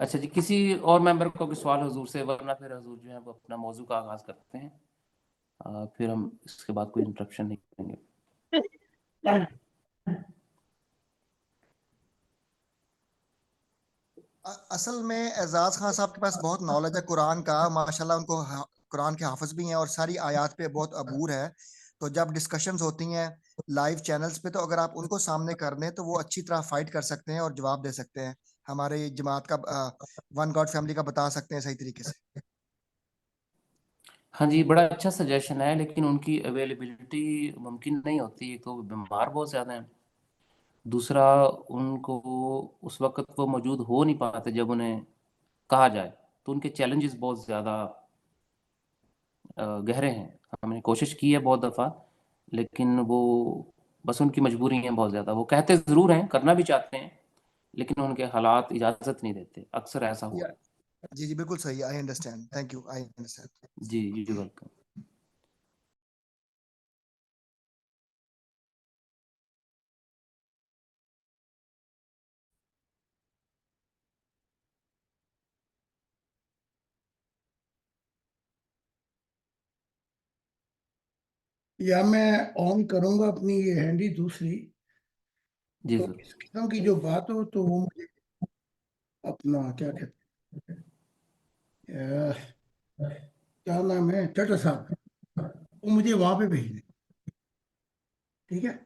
اچھا جی، کسی اور ممبر کو کوئی سوال حضور سے، ورنہ پھر حضور جو ہے وہ اپنا موضوع کا آغاز کرتے ہیں، پھر ہم اس کے بعد کوئی انٹرپشن نہیں کریں گے. اصل میں اعزاز خان صاحب کے پاس بہت نالج ہے قرآن کا، ماشاءاللہ ان کو قرآن کے حافظ بھی ہیں اور ساری آیات پہ بہت عبور ہے. تو جب ڈسکشنز ہوتی ہیں لائیو چینلز پہ، تو اگر آپ ان کو سامنے کر دیں تو وہ اچھی طرح فائٹ کر سکتے ہیں اور جواب دے سکتے ہیں، ہمارے جماعت کا ون گاڈ فیملی کا بتا سکتے ہیں صحیح طریقے سے. ہاں جی، بڑا اچھا سجیشن ہے، لیکن ان کی اویلیبلٹی ممکن نہیں ہوتی. ایک تو وہ بیمار بہت زیادہ ہیں، دوسرا ان کو اس وقت وہ موجود ہو نہیں پاتے جب انہیں کہا جائے، تو ان کے چیلنجز بہت زیادہ گہرے ہیں. ہم نے کوشش کی ہے بہت دفعہ، لیکن وہ بس ان کی مجبوری ہیں بہت زیادہ. وہ کہتے ضرور ہیں، کرنا بھی چاہتے ہیں، لیکن ان کے حالات اجازت نہیں دیتے. اکثر ایسا ہوا ہے. جی جی بالکل صحیح، I understand, thank you, I understand. جی یو ویلکم. یا میں آن کروں گا اپنی یہ ہینڈی دوسری، جی تو ضرور. اس قسم کی جو بات ہو تو وہ مجھے اپنا کیا کہتے ہیں، کیا نام ہے، چٹر صاحب، وہ مجھے وہاں پہ بھیج دیں. ٹھیک ہے.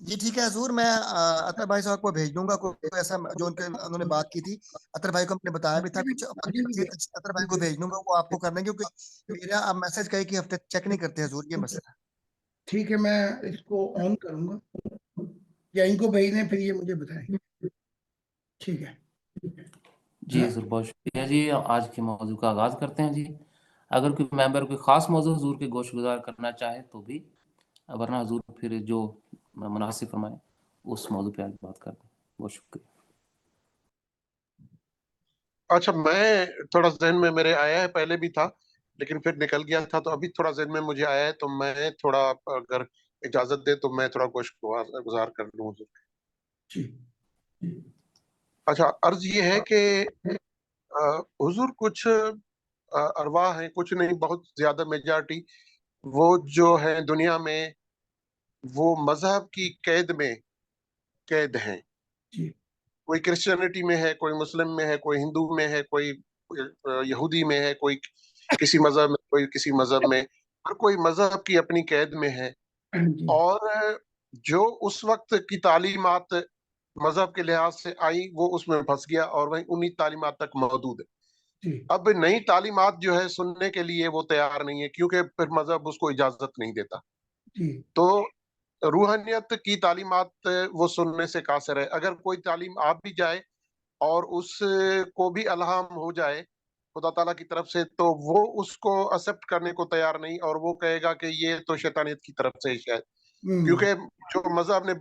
جی ٹھیک ہے حضور، میں اطہر بھائی صاحب کو بھیج دوں گا کوئی ایسا جو انہوں نے بات کی تھی. اطہر بھائی کو ہم نے بتایا بھی تھا، کچھ اطہر بھائی کو بھیج دوں گا، وہ آپ کو کر دیں گے، کیونکہ میرا آپ میسج کہے کہ ہفتے چیک نہیں کرتے حضور، یہ مسئلہ ہے. ٹھیک ہے، میں اس کو آن کروں گا یا ان کو بھیج دیں، پھر یہ مجھے بتائیں. ٹھیک ہے. جی سر، بہت شکریہ جی. آج کے موضوع کا آغاز کرتے ہیں جی. اگر کوئی ممبر کوئی خاص موضوع حضور کے گوش گزار کرنا چاہے تو بھی، ورنہ حضور پھر جو مناسب فرمائے اس موضوع پہ آج بات کر دیں. بہت شکریہ. اچھا، میں تھوڑا ذہن میں میرے آیا ہے، پہلے بھی تھا لیکن پھر نکل گیا تھا، تو ابھی تھوڑا ذہن میں مجھے آیا ہے، تو میں تھوڑا اگر اجازت دے تو میں تھوڑا گوش گزار کر لوں. جی. اچھا، عرض یہ ہے کہ حضور کچھ ارواح ہیں، کچھ نہیں، بہت زیادہ میجارٹی وہ جو ہے دنیا میں، وہ مذہب کی قید میں قید ہیں. جی. کوئی کرسچینٹی میں ہے، کوئی مسلم میں ہے، کوئی ہندو میں ہے، کوئی یہودی میں ہے، کوئی کسی مذہب میں، کوئی کسی مذہب میں، ہر کوئی مذہب کی اپنی قید میں ہے. جی. اور جو اس وقت کی تعلیمات مذہب کے لحاظ سے آئی، وہ اس میں پھنس گیا اور وہیں انہی تعلیمات تک محدود ہے. جی. اب نئی تعلیمات جو ہے سننے کے لیے وہ تیار نہیں ہے، کیونکہ پھر مذہب اس کو اجازت نہیں دیتا. جی. تو روحانیت کی تعلیمات وہ سننے سے قاصر ہے. اگر کوئی تعلیم آ بھی جائے اور اس کو بھی الہام ہو جائے خدا تعالیٰ کی طرف سے، تو وہ اس کو ایکسپٹ کرنے کو تیار نہیں، اور وہ کہے گا کہ یہ تو شیطانیت کی طرف سے شاید، کیونکہ جو مذہب نے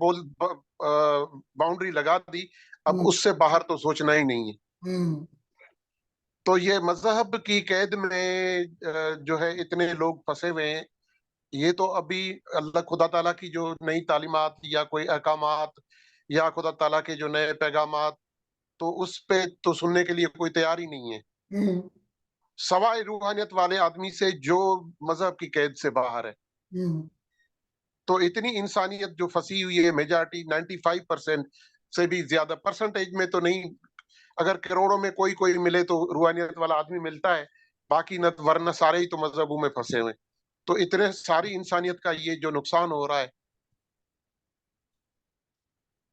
باؤنڈری لگا دی، اب اس سے باہر تو سوچنا ہی نہیں ہے. تو یہ مذہب کی قید میں جو ہے اتنے لوگ پھنسے ہوئے ہیں. یہ تو ابھی اللہ خدا تعالیٰ کی جو نئی تعلیمات یا کوئی احکامات یا خدا تعالیٰ کے جو نئے پیغامات، تو اس پہ تو سننے کے لیے کوئی تیار ہی نہیں ہے، سوائے روحانیت والے آدمی سے جو مذہب کی قید سے باہر ہے. تو اتنی انسانیت جو پھنسی ہوئی ہے، میجارٹی 95% سے بھی زیادہ، پرسنٹیج میں تو نہیں، اگر کروڑوں میں کوئی ملے تو روحانیت والا آدمی ملتا ہے، باقی نہ، ورنہ سارے ہی تو مذہبوں میں پھنسے ہوئے. تو اتنے ساری انسانیت کا یہ جو نقصان ہو رہا ہے،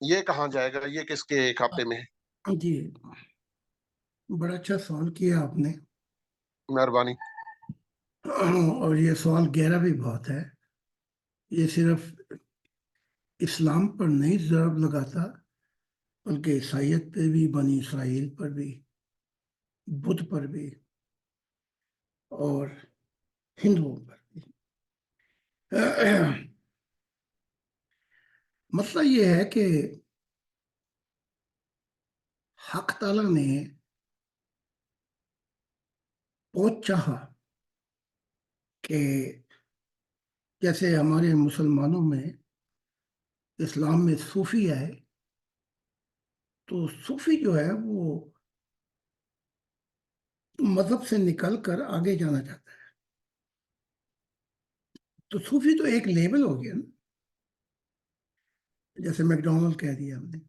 یہ کہاں جائے گا؟ یہ کس کے کھاتے میں ہے؟ جی، بڑا اچھا سوال کیا آپ نے، مہربانی. اور یہ سوال گہرا بھی بہت ہے. یہ صرف اسلام پر نہیں ضرب لگاتا، بلکہ عیسائیت پہ بھی، بنی اسرائیل پر بھی، بدھ پر بھی، اور ہندوؤں پر بھی. مسئلہ یہ ہے کہ حق تعالیٰ نے بہت چاہا کہ جیسے ہمارے مسلمانوں میں، اسلام میں صوفی آئے، تو تو صوفی جو ہے وہ مذہب سے نکل کر آگے جانا چاہتا ہے. تو صوفی تو ایک لیبل ہو گیا نا, جیسے میک ڈونلڈ کہہ دیا ہم نے.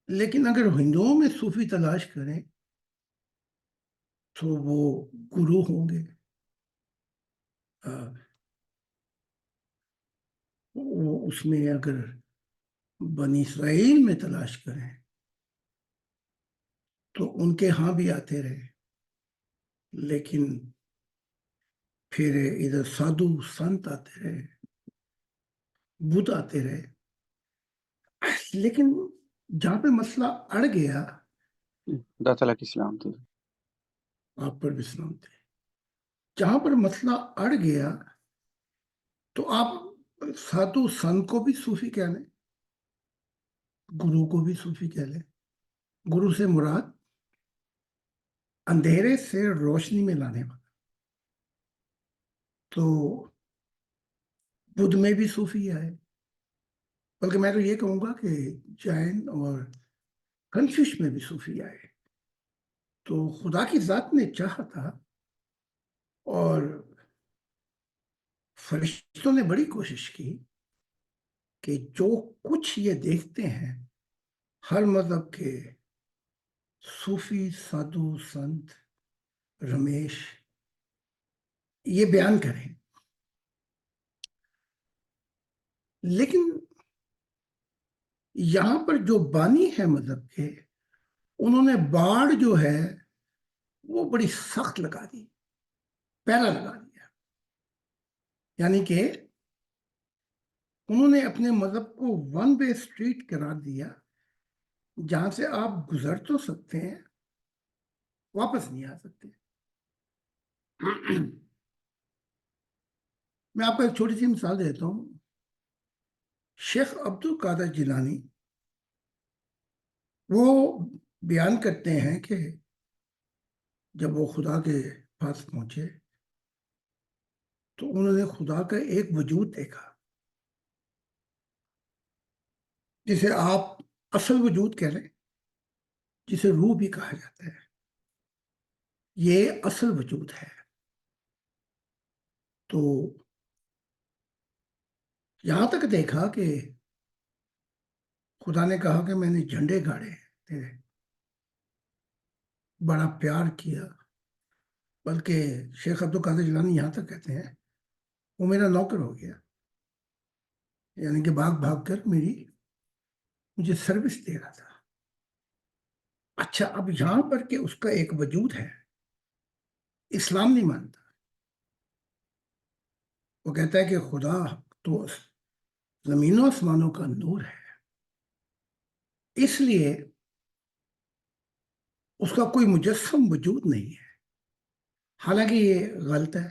لیکن اگر ہندوؤں میں صوفی تلاش کریں تو وہ گرو ہوں گے, وہ اس میں اگر بنی اسرائیل میں تلاش کریں تو ان کے ہاں بھی آتے رہے, لیکن پھر ادھر سادھو سنت آتے رہے, بدھ آتے رہے. لیکن جہاں پہ مسئلہ اڑ گیا, داتا علیہ السلام تھے. آپ پر بھی سلام تھے, جہاں پر مسئلہ اڑ گیا تو آپ سادھو سنت کو بھی صوفی کہہ لیں, گرو کو بھی صوفی کہہ لیں. گرو سے مراد اندھیرے سے روشنی میں لانے والا. تو بدھ میں بھی صوفی آئے, بلکہ میں تو یہ کہوں گا کہ جین اور کنفیوش میں بھی صوفی آئے. تو خدا کی ذات نے چاہا تھا, اور فرشتوں نے بڑی کوشش کی کہ جو کچھ یہ دیکھتے ہیں ہر مذہب کے صوفی, سادھو, سنت, رمیش یہ بیان کریں. لیکن یہاں پر جو بانی ہے مذہب کے, انہوں نے باڑ جو ہے وہ بڑی سخت لگا دی, پہلا لگا دیا. یعنی کہ انہوں نے اپنے مذہب کو ون وے اسٹریٹ قرار دیا, جہاں سے آپ گزر تو سکتے ہیں, واپس نہیں آ سکتے. میں آپ کو ایک چھوٹی سی مثال دیتا ہوں. شیخ عبد القادر جیلانی وہ بیان کرتے ہیں کہ جب وہ خدا کے پاس پہنچے تو انہوں نے خدا کا ایک وجود دیکھا, جسے آپ اصل وجود کہہ لیں, جسے روح بھی کہا جاتا ہے. یہ اصل وجود ہے. تو یہاں تک دیکھا کہ خدا نے کہا کہ میں نے جھنڈے گاڑے تیرے, بڑا پیار کیا. بلکہ شیخ عبد القادر جیلانی یہاں تک کہتے ہیں وہ میرا نوکر ہو گیا, یعنی کہ بھاگ بھاگ کر مجھے سروس دے رہا تھا. اچھا, اب یہاں پر کہ اس کا ایک وجود ہے, اسلام نہیں مانتا. وہ کہتا ہے کہ خدا تو زمین و آسمانوں کا نور ہے, اس لیے اس کا کوئی مجسم وجود نہیں ہے. حالانکہ یہ غلط ہے,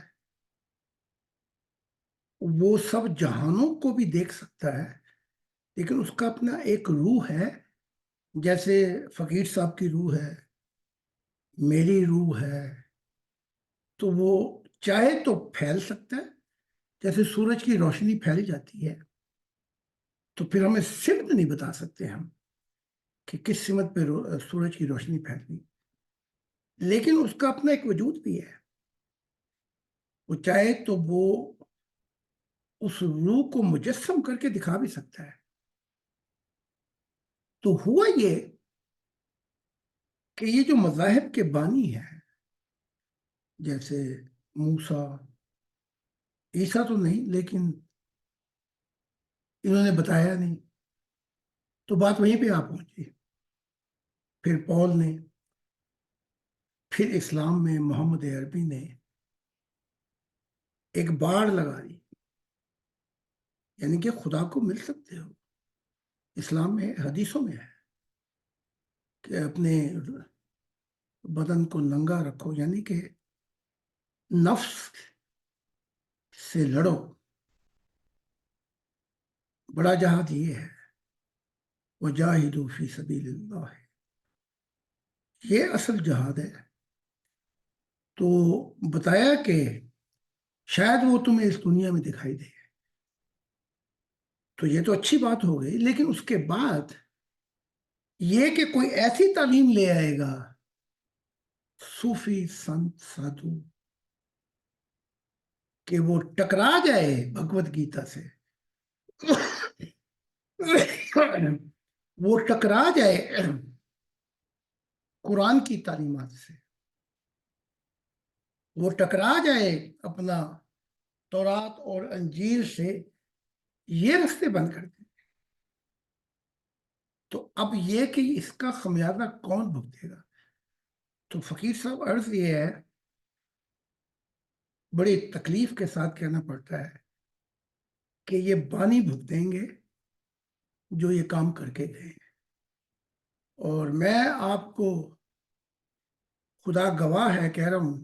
وہ سب جہانوں کو بھی دیکھ سکتا ہے, لیکن اس کا اپنا ایک روح ہے, جیسے فقیر صاحب کی روح ہے, میری روح ہے. تو وہ چاہے تو پھیل سکتا ہے, جیسے سورج کی روشنی پھیل جاتی ہے. تو پھر ہمیں سمت نہیں بتا سکتے ہم کہ کس سمت پہ سورج کی روشنی پھیل گئی, لیکن اس کا اپنا ایک وجود بھی ہے. وہ چاہے تو وہ اس روح کو مجسم کر کے دکھا بھی سکتا ہے. تو ہوا یہ کہ یہ جو مذاہب کے بانی ہیں, جیسے موسیٰ, عیسیٰ تو نہیں لیکن انہوں نے بتایا نہیں, تو بات وہیں پہ آ پہنچی. پھر پول نے, پھر اسلام میں محمد عربی نے ایک باڑ لگا دی, یعنی کہ خدا کو مل سکتے ہو. اسلام میں حدیثوں میں ہے کہ اپنے بدن کو ننگا رکھو, یعنی کہ نفس سے لڑو. بڑا جہاد یہ ہے, وجاہدوا فی سبیل اللہ, یہ اصل جہاد ہے. تو بتایا کہ شاید وہ تمہیں اس دنیا میں دکھائی دے, تو یہ تو اچھی بات ہو گئی. لیکن اس کے بعد یہ کہ کوئی ایسی تعلیم لے آئے گا صوفی سنت سادھو کہ وہ ٹکرا جائے بھگوت گیتا سے، وہ ٹکرا جائے قرآن کی تعلیمات سے، وہ ٹکرا جائے اپنا تورات اور انجیل سے، یہ رستے بند کر دیں، تو اب یہ کہ اس کا خمیازہ کون بھگتے گا؟ تو فقیر صاحب عرض یہ ہے، بڑی تکلیف کے ساتھ کہنا پڑتا ہے کہ یہ بانی بھگتیں گے جو یہ کام کر کے گئے ہیں۔ اور میں آپ کو خدا گواہ ہے کہہ رہا ہوں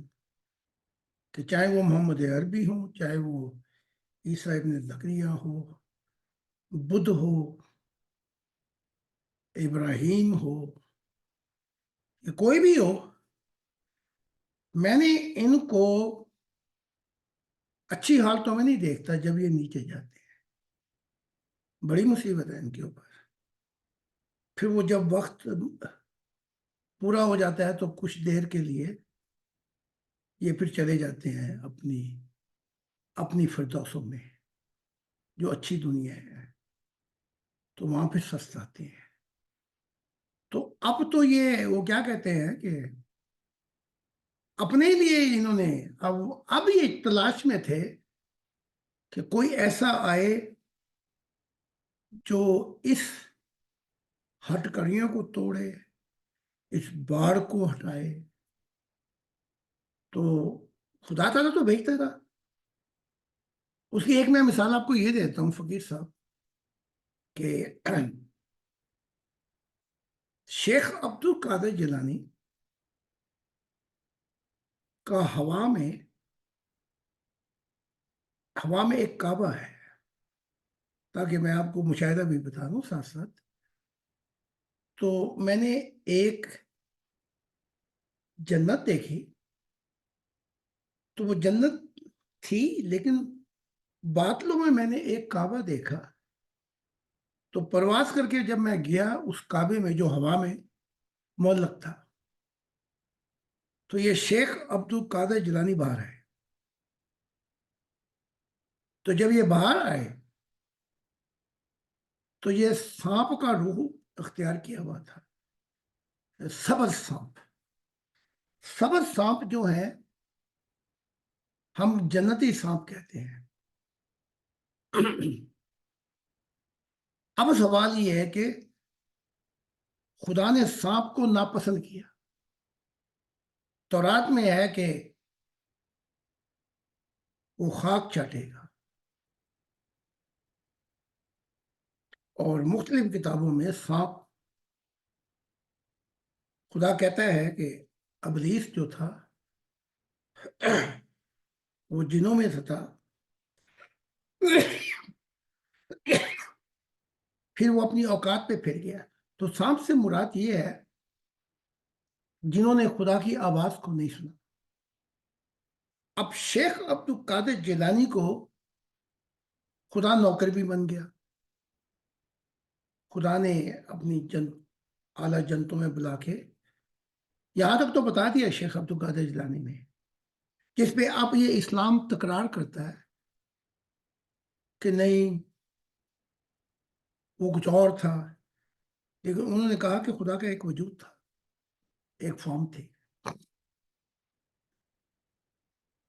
کہ چاہے وہ محمد عربی ہوں، چاہے وہ عیسیٰ ابن زکریا ہو، بدھ ہو، ابراہیم ہو، یا کوئی بھی ہو، میں نے ان کو اچھی حالتوں میں نہیں دیکھتا جب یہ نیچے جاتے ہیں، بڑی مصیبت ہے ان کے اوپر۔ پھر وہ جب وقت پورا ہو جاتا ہے تو کچھ دیر کے لیے یہ پھر چلے جاتے ہیں اپنی فردوسوں میں جو اچھی دنیا ہے، تو وہاں پھر سستاتے ہیں۔ تو اب تو یہ وہ کیا کہتے ہیں کہ اپنے لیے انہوں نے اب یہ تلاش میں تھے کہ کوئی ایسا آئے جو اس ہٹ کڑیوں کو توڑے، اس باڑ کو ہٹائے، تو خدا تعالیٰ تو بھیجتا تھا۔ اس کی ایک میں مثال آپ کو یہ دیتا ہوں فقیر صاحب کہ شیخ عبد القادر جیلانی کا ہوا میں ایک کعبہ ہے، تاکہ میں آپ کو مشاہدہ بھی بتا دوں ساتھ ساتھ۔ تو میں نے ایک جنت دیکھی، تو وہ جنت تھی لیکن باطلوں میں نے ایک کعبہ دیکھا۔ تو پرواز کر کے جب میں گیا اس کعبے میں جو ہوا میں معلق تھا، تو یہ شیخ عبد القادر جیلانی باہر آئے۔ تو جب یہ باہر آئے تو یہ سانپ کا روح اختیار کیا ہوا تھا، سبز سانپ۔ سبز سانپ جو ہے ہم جنتی سانپ کہتے ہیں۔ اب سوال یہ ہے کہ خدا نے سانپ کو ناپسند کیا۔ تورات میں ہے کہ وہ خاک چاٹے گا، اور مختلف کتابوں میں سانپ، خدا کہتا ہے کہ ابلیس جو تھا وہ جنوں میں سے تھا، پھر وہ اپنی اوقات پہ پھر گیا۔ تو سانپ سے مراد یہ ہے جنہوں نے خدا کی آواز کو نہیں سنا۔ اب شیخ عبد القادر جیلانی کو خدا نوکر بھی بن گیا۔ خدا نے اپنی اعلیٰ جنتوں میں بلا کے یہاں تک تو بتا دیا شیخ عبد القادر جیلانی نے، جس پہ اب یہ اسلام تکرار کرتا ہے کہ نہیں وہ کچھ اور تھا، لیکن انہوں نے کہا کہ خدا کا ایک وجود تھا، ایک فارم تھی۔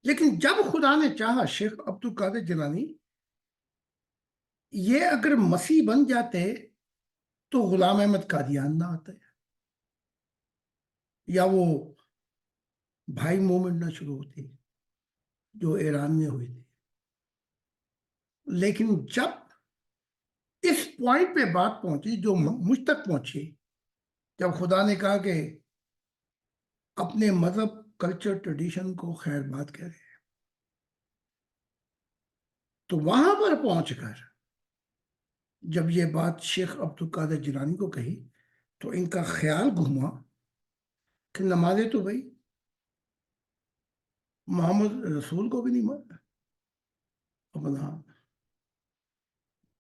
لیکن جب خدا نے چاہا شیخ عبد القادر جیلانی یہ اگر مسیح بن جاتے تو غلام احمد قادیان نہ آتے، یا وہ بھائی مومنٹ نہ شروع ہوتی جو ایران میں ہوئی تھی۔ لیکن جب اس پوائنٹ پہ بات پہنچی جو مجھ تک پہنچی، جب خدا نے کہا کہ اپنے مذہب، کلچر، ٹریڈیشن کو خیر بات کہہ رہے ہیں، تو وہاں پر پہنچ کر جب یہ بات شیخ عبد القادر جیلانی کو کہی تو ان کا خیال گھوما کہ نمازیں تو بھائی محمد رسول کو بھی نہیں مانا، اپنا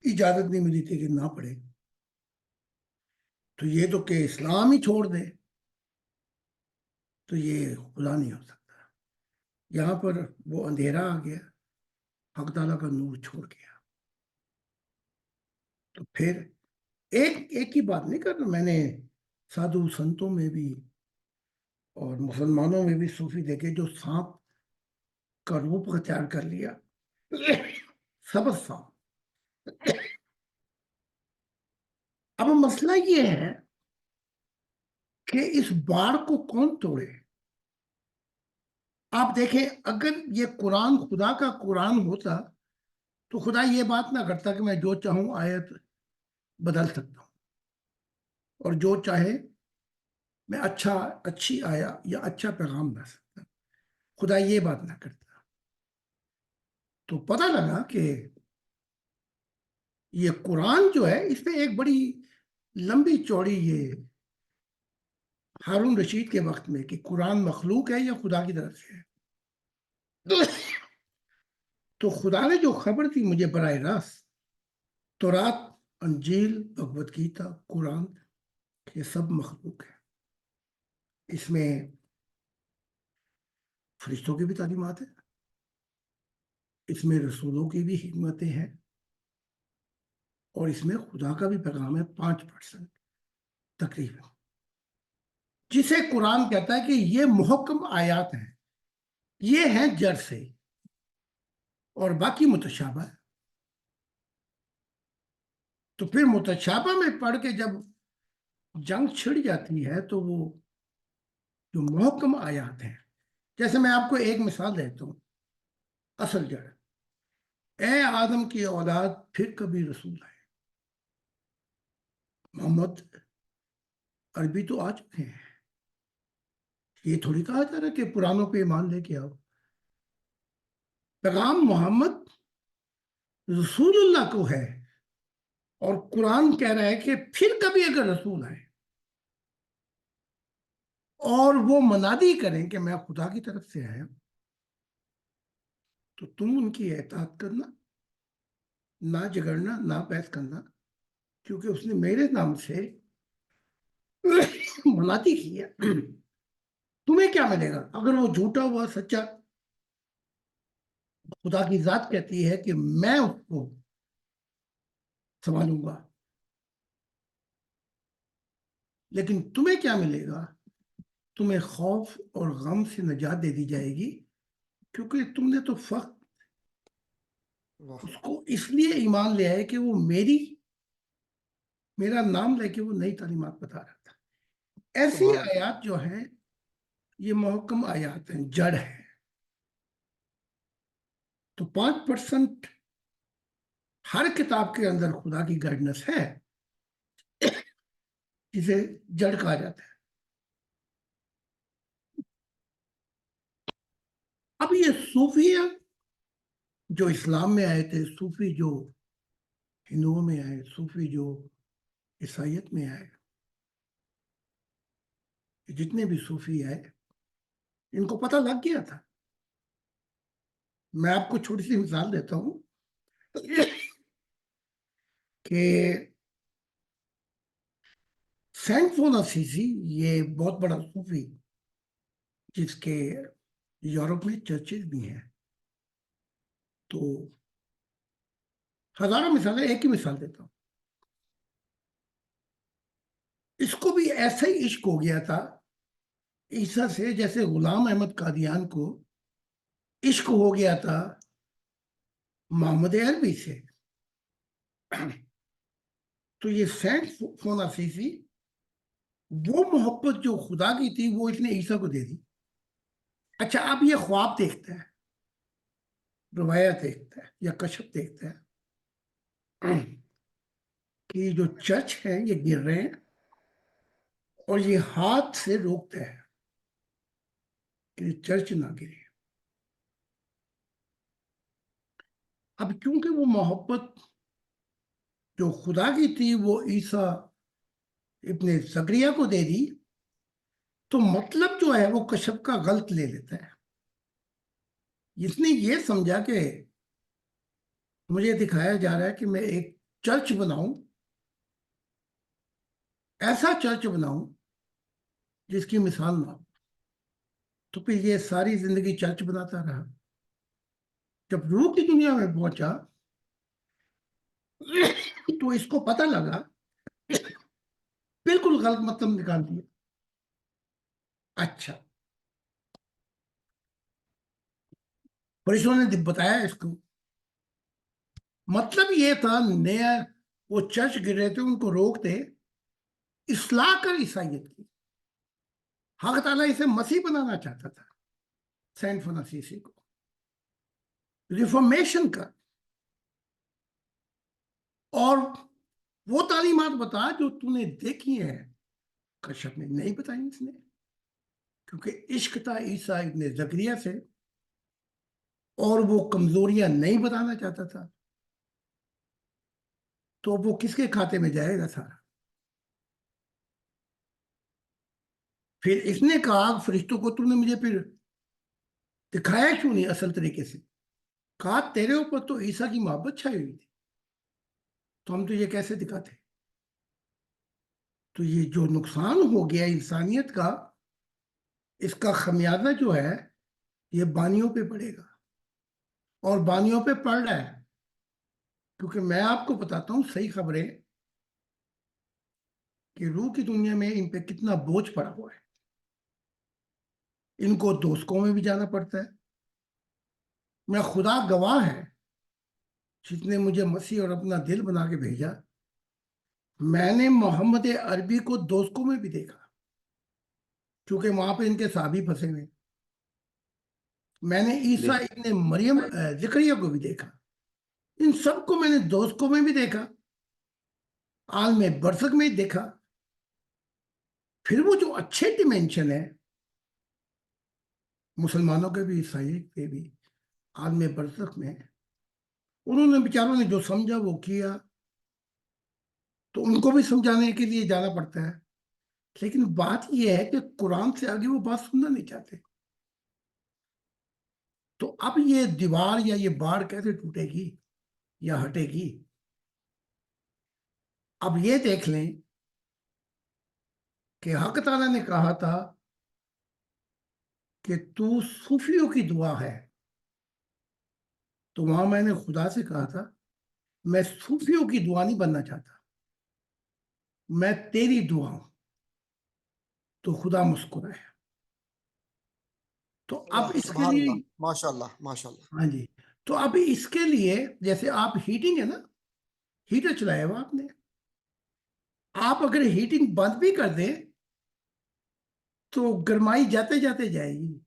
اجازت نہیں ملی تھی کہ نہ پڑھے۔ تو یہ تو کہ اسلام ہی چھوڑ دے تو یہ خدا نہیں ہو سکتا. یہاں پر وہ اندھیرا آ گیا, حق تعالیٰ کا نور چھوڑ گیا. تو پھر ایک ہی بات نہیں کرنا, میں نے سادھو سنتوں میں بھی اور مسلمانوں میں بھی صوفی دیکھے جو سانپ کا روپ اختیار کر لیا, سبز سانپ. اب مسئلہ یہ ہے کہ اس باڑ کو کون توڑے. آپ دیکھیں اگر یہ قرآن خدا کا قرآن ہوتا تو خدا یہ بات نہ کرتا کہ میں جو چاہوں آیت بدل سکتا ہوں اور جو چاہے میں اچھی آیا یا اچھا پیغام لا سکتا ہوں. خدا یہ بات نہ کرتا. تو پتہ لگا کہ یہ قرآن جو ہے اس میں ایک بڑی لمبی چوڑی یہ ہارون رشید کے وقت میں کہ قرآن مخلوق ہے یا خدا کی طرف سے ہے. تو خدا نے جو خبر دی مجھے براہ راست, تورات, انجیل, بھگوت گیتا, قرآن, یہ سب مخلوق ہے. اس میں فرشتوں کی بھی تعلیمات ہیں, اس میں رسولوں کی بھی حکمتیں ہیں, اور اس میں خدا کا بھی پیغام ہے 5% تقریباً, جسے قرآن کہتا ہے کہ یہ محکم آیات ہیں, یہ ہیں جڑ سے, اور باقی متشابہ ہے. تو پھر متشابہ میں پڑھ کے جب جنگ چھڑ جاتی ہے تو وہ جو محکم آیات ہیں, جیسے میں آپ کو ایک مثال دیتا ہوں, اصل جڑ, اے آدم کی اولاد پھر کبھی رسول آئے. محمد عربی تو آ چکے ہیں, یہ تھوڑی کہا جا رہا ہے کہ پرانوں پہ ایمان لے کے آؤ. پیغام محمد رسول اللہ کو ہے, اور قرآن کہہ رہا ہے کہ پھر کبھی اگر رسول آئے اور وہ منادی کریں کہ میں خدا کی طرف سے آیا, تو تم ان کی اطاعت کرنا, نہ جھگڑنا, نہ بحث کرنا, کیونکہ اس نے میرے نام سے منادی کی ہے. تمہیں کیا ملے گا اگر وہ جھوٹا ہوا سچا؟ خدا کی ذات کہتی ہے کہ میں اس کو سنبھالوں گا. لیکن تمہیں کیا ملے گا؟ تمہیں خوف اور غم سے نجات دے دی جائے گی, کیونکہ تم نے تو فقط اس کو اس لیے ایمان لیا ہے کہ وہ میرا نام لے کے وہ نئی تعلیمات بتا رہا تھا. ایسی آیات جو ہیں یہ محکم آیات ہیں, جڑ ہے. تو 5% ہر کتاب کے اندر خدا کی گائیڈنس ہے, جسے جڑ کہا جاتا ہے. اب یہ صوفیہ جو اسلام میں آئے تھے, صوفی جو ہندوؤں میں آئے, صوفی جو عیسائیت میں آئے, جتنے بھی صوفی آئے ان کو پتہ لگ گیا تھا. میں آپ کو چھوٹی سی مثال دیتا ہوں کہ سینٹ فوناسیسی, یہ بہت بڑا صوفی جس کے یورپ میں چرچز بھی ہیں, تو ہزاروں مثالیں, ایک ہی مثال دیتا ہوں. اس کو بھی ایسا ہی عشق ہو گیا تھا عیسیٰ سے جیسے غلام احمد قادیان کو عشق ہو گیا تھا محمد عربی سے. تو یہ سینٹ فوناسیسی وہ محبت جو خدا کی تھی وہ اس نے عیسیٰ کو دے دی. اچھا, اب یہ خواب دیکھتا ہے, روایت دیکھتا ہے یا کشف دیکھتا ہے کہ جو چرچ ہے یہ گر رہے ہیں, اور یہ ہاتھ سے روکتا ہے کہ چرچ نہ گرے. اب کیونکہ وہ محبت جو خدا کی تھی وہ عیسیٰ ابن زکریا کو دے دی, تو مطلب جو ہے وہ کشف کا غلط لے لیتا ہے. اس نے یہ سمجھا کہ مجھے دکھایا جا رہا ہے کہ میں ایک چرچ بناؤں ایسا چرچ بناؤں جس کی مثال نہ ہو. تو پھر یہ ساری زندگی چرچ بناتا رہا. جب روح کی دنیا میں پہنچا تو اس کو پتہ لگا, بالکل غلط مطلب نکال دیا. اچھا, فرشتوں نے بتایا اس کو, مطلب یہ تھا نیا وہ چرچ گر رہے تھے, ان کو روکتے, اصلاح کر عیسائیت کی. حق تعالیٰ اسے مسیح بنانا چاہتا تھا, سینٹ فرانسیسی کو, ریفارمیشن کا. اور وہ تعلیمات بتا جو تو نے دیکھی ہیں کشف میں نہیں بتائی اس نے, کیونکہ عشق تھا عیسیٰ ابن زکریا سے, اور وہ کمزوریاں نہیں بتانا چاہتا تھا. تو وہ کس کے کھاتے میں جائے گا سارا؟ پھر اس نے کہا فرشتوں کو, تم نے مجھے پھر دکھایا کیوں نہیں اصل طریقے سے؟ کہا تیرے اوپر تو عیسیٰ کی محبت چھائی ہوئی تھی, تو ہم تو یہ کیسے دکھاتے؟ تو یہ جو نقصان ہو گیا انسانیت کا, اس کا خمیازہ جو ہے یہ بانیوں پہ پڑے گا, اور بانیوں پہ پڑ رہا ہے. کیونکہ میں آپ کو بتاتا ہوں صحیح خبریں کہ روح کی دنیا میں ان پہ کتنا بوجھ پڑا ہوا ہے. ان کو دوستوں میں بھی جانا پڑتا ہے. میں خدا گواہ ہے, جس نے مجھے مسیح اور اپنا دل بنا کے بھیجا, میں نے محمد عربی کو دوستوں میں بھی دیکھا, کیونکہ وہاں پہ ان کے صحابی پھنسے ہوئے. میں نے عیسیٰ ابن مریم زکریا کو بھی دیکھا. ان سب کو میں نے دوستوں میں بھی دیکھا, عالم برزخ میں دیکھا. پھر وہ جو اچھے ڈیمینشن ہے مسلمانوں کے بھی عیسائی کے بھی عالم برزخ میں, انہوں نے بیچاروں نے جو سمجھا وہ کیا, تو ان کو بھی سمجھانے کے لیے جانا پڑتا ہے. لیکن بات یہ ہے کہ قرآن سے آگے وہ بات سننا نہیں چاہتے. تو اب یہ دیوار یا یہ باڑ کیسے ٹوٹے گی یا ہٹے گی؟ اب یہ دیکھ لیں کہ حق تعالیٰ نے کہا تھا کہ تو صوفیوں کی دعا ہے, تو وہاں میں نے خدا سے کہا تھا میں صوفیوں کی دعا نہیں بننا چاہتا, میں تیری دعا ہوں. تو خدا مسکرایا. تو اب اس کے لیے ماشاء اللہ ماشاء اللہ. ہاں جی, تو اب اس کے لیے جیسے آپ ہیٹنگ ہے نا, ہیٹر چلایا ہوا آپ نے, آپ اگر ہیٹنگ بند بھی کر دیں تو گرمائی جاتے جاتے جائے گی.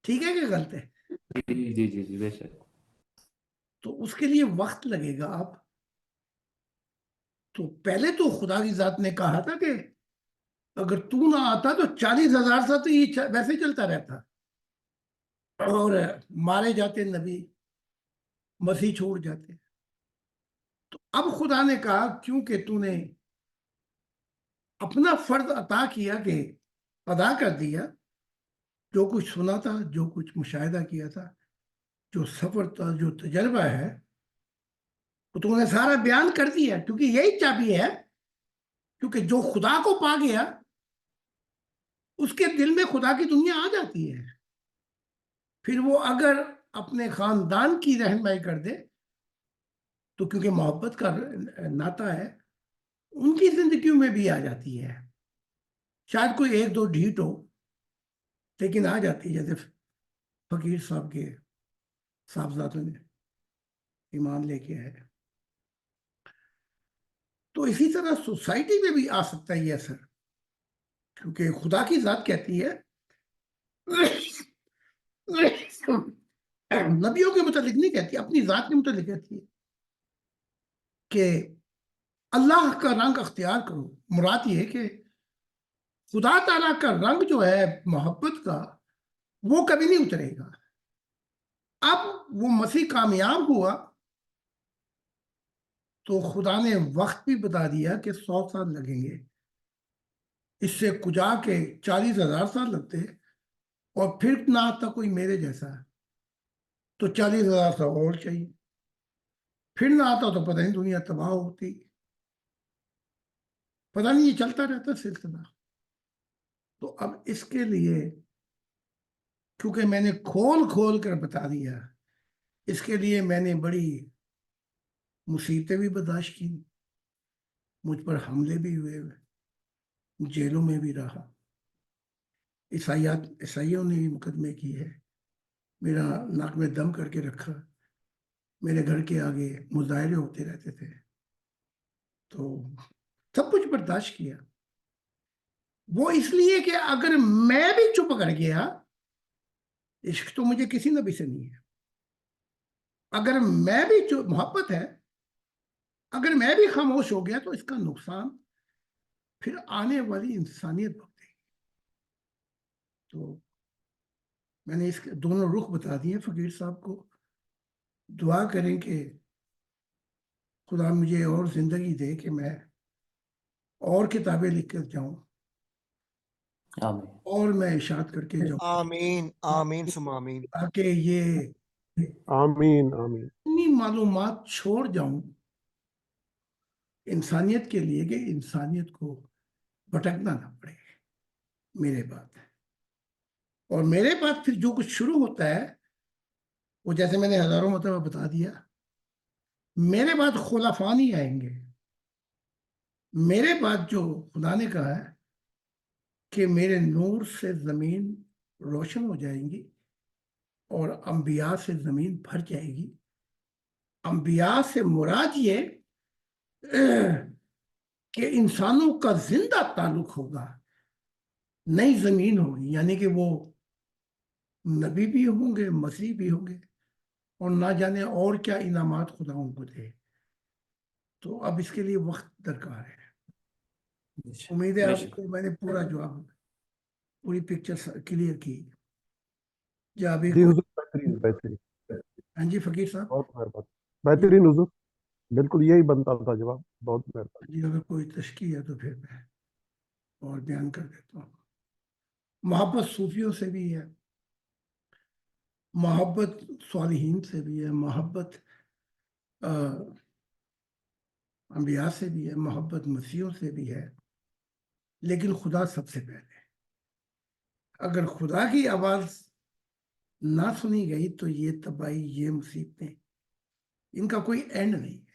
ٹھیک ہے کہ غلط ہے؟ جی جی جی بے شک. تو اس کے لیے وقت لگے گا. آپ تو پہلے تو خدا کی ذات نے کہا تھا کہ اگر تو نہ آتا تو 40,000 سال تو یہ ویسے چلتا رہتا, اور مارے جاتے نبی, مسیح چھوڑ جاتے. تو اب خدا نے کہا کیونکہ تو نے اپنا فرض عطا کیا کہ ادا کر دیا, جو کچھ سنا تھا, جو کچھ مشاہدہ کیا تھا, جو سفر تھا, جو تجربہ ہے, وہ تو نے سارا بیان کر دیا. کیونکہ یہی چابی ہے, کیونکہ جو خدا کو پا گیا اس کے دل میں خدا کی دنیا آ جاتی ہے. پھر وہ اگر اپنے خاندان کی رہنمائی کر دے تو کیونکہ محبت کا ناطا ہے, ان کی زندگیوں میں بھی آ جاتی ہے. شاید کوئی ایک دو ڈھیٹ ہو, لیکن آ جاتی ہے. جیسے فقیر صاحب کے صاحبزادوں نے ایمان لے کے ہے, تو اسی طرح سوسائٹی میں بھی آ سکتا ہے یہ اثر. کیونکہ خدا کی ذات کہتی ہے, نبیوں کے متعلق نہیں کہتی, اپنی ذات کے متعلق کہتی ہے کہ اللہ کا رنگ اختیار کرو. مراد یہ ہے کہ خدا تعالیٰ کا رنگ جو ہے محبت کا, وہ کبھی نہیں اترے گا. اب وہ مسیح کامیاب ہوا تو خدا نے وقت بھی بتا دیا کہ 100 سال لگیں گے. اس سے کجا کے 40,000 سال لگتے, اور پھر نہ آتا کوئی میرے جیسا, تو 40,000 سال اور چاہیے. پھر نہ آتا تو پتہ نہیں دنیا تباہ ہوتی. پتہ نہیں یہ چلتا رہتا سلسلہ. تو اب اس کے لیے کیونکہ میں نے کھول کھول کر بتا دیا، اس کے لیے میں نے بڑی مصیبتیں بھی برداشت کی، مجھ پر حملے بھی ہوئے، جیلوں میں بھی رہا، عیسائیوں نے بھی مقدمے کی ہے، میرا ناک میں دم کر کے رکھا، میرے گھر کے آگے مظاہرے ہوتے رہتے تھے، تو سب کچھ برداشت کیا. وہ اس لیے کہ اگر میں بھی چپ کر گیا، عشق تو مجھے کسی نبی سے نہیں ہے، اگر میں بھی محبت ہے، اگر میں بھی خاموش ہو گیا تو اس کا نقصان پھر آنے والی انسانیت بھگتے گی. تو میں نے اس کے دونوں رخ بتا دیے فقیر صاحب کو. دعا کریں کہ خدا مجھے اور زندگی دے کہ میں اور کتابیں لکھ کر جاؤں آمین. اور میں اشاعت کر کے جاؤں، آمین آمین ثم آمین. تاکہ یہ آمین آمین. اتنی معلومات چھوڑ جاؤں انسانیت کے لیے کہ انسانیت کو بھٹکنا نہ پڑے میرے بعد. اور میرے بعد پھر جو کچھ شروع ہوتا ہے وہ جیسے میں نے ہزاروں مرتبہ بتا دیا، میرے بعد خلفاء نہیں آئیں گے. میرے بعد جو خدا نے کہا ہے کہ میرے نور سے زمین روشن ہو جائیں گی اور انبیاء سے زمین بھر جائے گی. انبیاء سے مراد یہ کہ انسانوں کا زندہ تعلق ہوگا، نئی زمین ہوگی، یعنی کہ وہ نبی بھی ہوں گے، مسیح بھی ہوں گے، اور نہ جانے اور کیا انعامات خدا ان کو دے. تو اب اس کے لیے وقت درکار ہے. امید ہے آپ کو میں نے پورا جواب، پوری پکچر کلیئر کی. جا ابھی جی حضور، بہترین بہترین، ہاں جی فقیر صاحب. بہت مہربانی، بہترین حضور، بالکل یہی بنتا تھا جواب. بہت مہربانی. جی اگر کوئی تشکیل ہے تو پھر میں اور بیان کر دیتا ہوں. محبت صوفیوں سے بھی ہے، محبت صالحین سے بھی ہے، محبت انبیاء سے بھی ہے، محبت مسیحوں سے بھی ہے، لیکن خدا سب سے پہلے. اگر خدا کی آواز نہ سنی گئی تو یہ تباہی، یہ مصیبتیں، ان کا کوئی اینڈ نہیں ہے.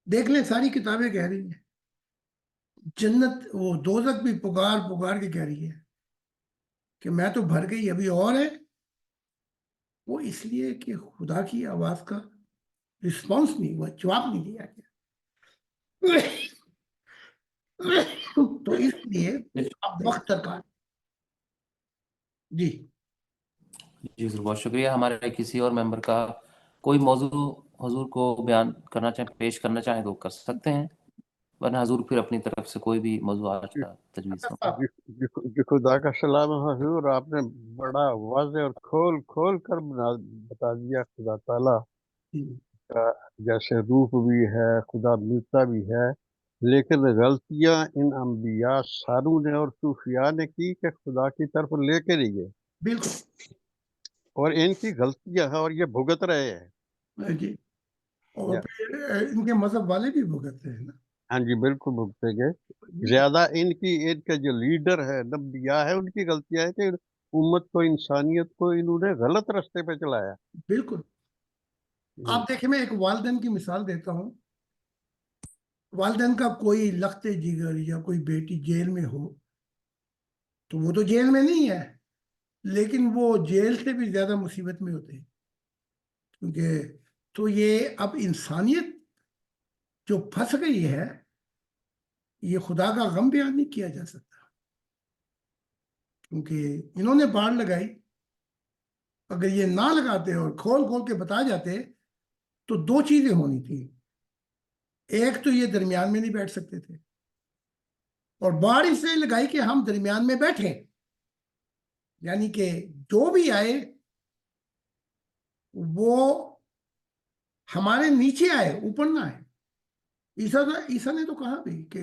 دیکھ لیں ساری کتابیں کہہ رہی ہیں، جنت وہ دوزخ بھی پکار پکار کے کہہ رہی ہے کہ میں تو بھر گئی، ابھی اور ہے. وہ اس لیے کہ خدا کی آواز کا رسپانس نہیں ہوا، جواب نہیں دیا گیا. تو اس لیے اب وقت درکار. جی جی حضور بہت شکریہ. ہمارے کسی اور ممبر کا کوئی موضوع حضور کو بیان کرنا چاہیں، پیش کرنا چاہیں تو کر سکتے ہیں، ورنہ حضور پھر اپنی طرف سے کوئی بھی موضوع آج کا تجویز فرمائیں. جی خدا کا سلام ہے حضور، آپ نے بڑا واضح اور کھول کھول کر بتا دیا. خدا تعالیٰ کا جیسے روح بھی ہے، خدا ملتا بھی ہے، لیکن غلطیاں ان انبیاء ساروں نے اور صوفیاء نے کی کہ خدا کی طرف لے کے نہیں گئے، بالکل. اور ان کی غلطیاں ہیں اور یہ بھگت رہے ہیں. جی اور پھر ان کے مذہب والے بھی بھگتتے ہیں نا. ہاں جی بالکل بھگتے گئے. زیادہ ان کے جو لیڈر ہے، نبیاء ہے، ان کی غلطیاں ہے کہ امت کو، انسانیت کو انہوں نے غلط راستے پہ چلایا. بالکل. آپ دیکھیں میں ایک والدین کی مثال دیتا ہوں. والدین کا کوئی لخت جگر یا کوئی بیٹی جیل میں ہو تو وہ تو جیل میں نہیں ہے، لیکن وہ جیل سے بھی زیادہ مصیبت میں ہوتے ہیں، کیونکہ تو یہ اب انسانیت جو پھنس گئی ہے، یہ خدا کا غم بیان نہیں کیا جا سکتا، کیونکہ انہوں نے باڑ لگائی. اگر یہ نہ لگاتے اور کھول کھول کے بتا جاتے تو دو چیزیں ہونی تھی. ایک تو یہ درمیان میں نہیں بیٹھ سکتے تھے، اور باڑ اس لیے لگائی کہ ہم درمیان میں بیٹھے، یعنی کہ جو بھی آئے وہ ہمارے نیچے آئے، اوپر نہ آئے. عیسیٰ نے تو کہا بھی کہ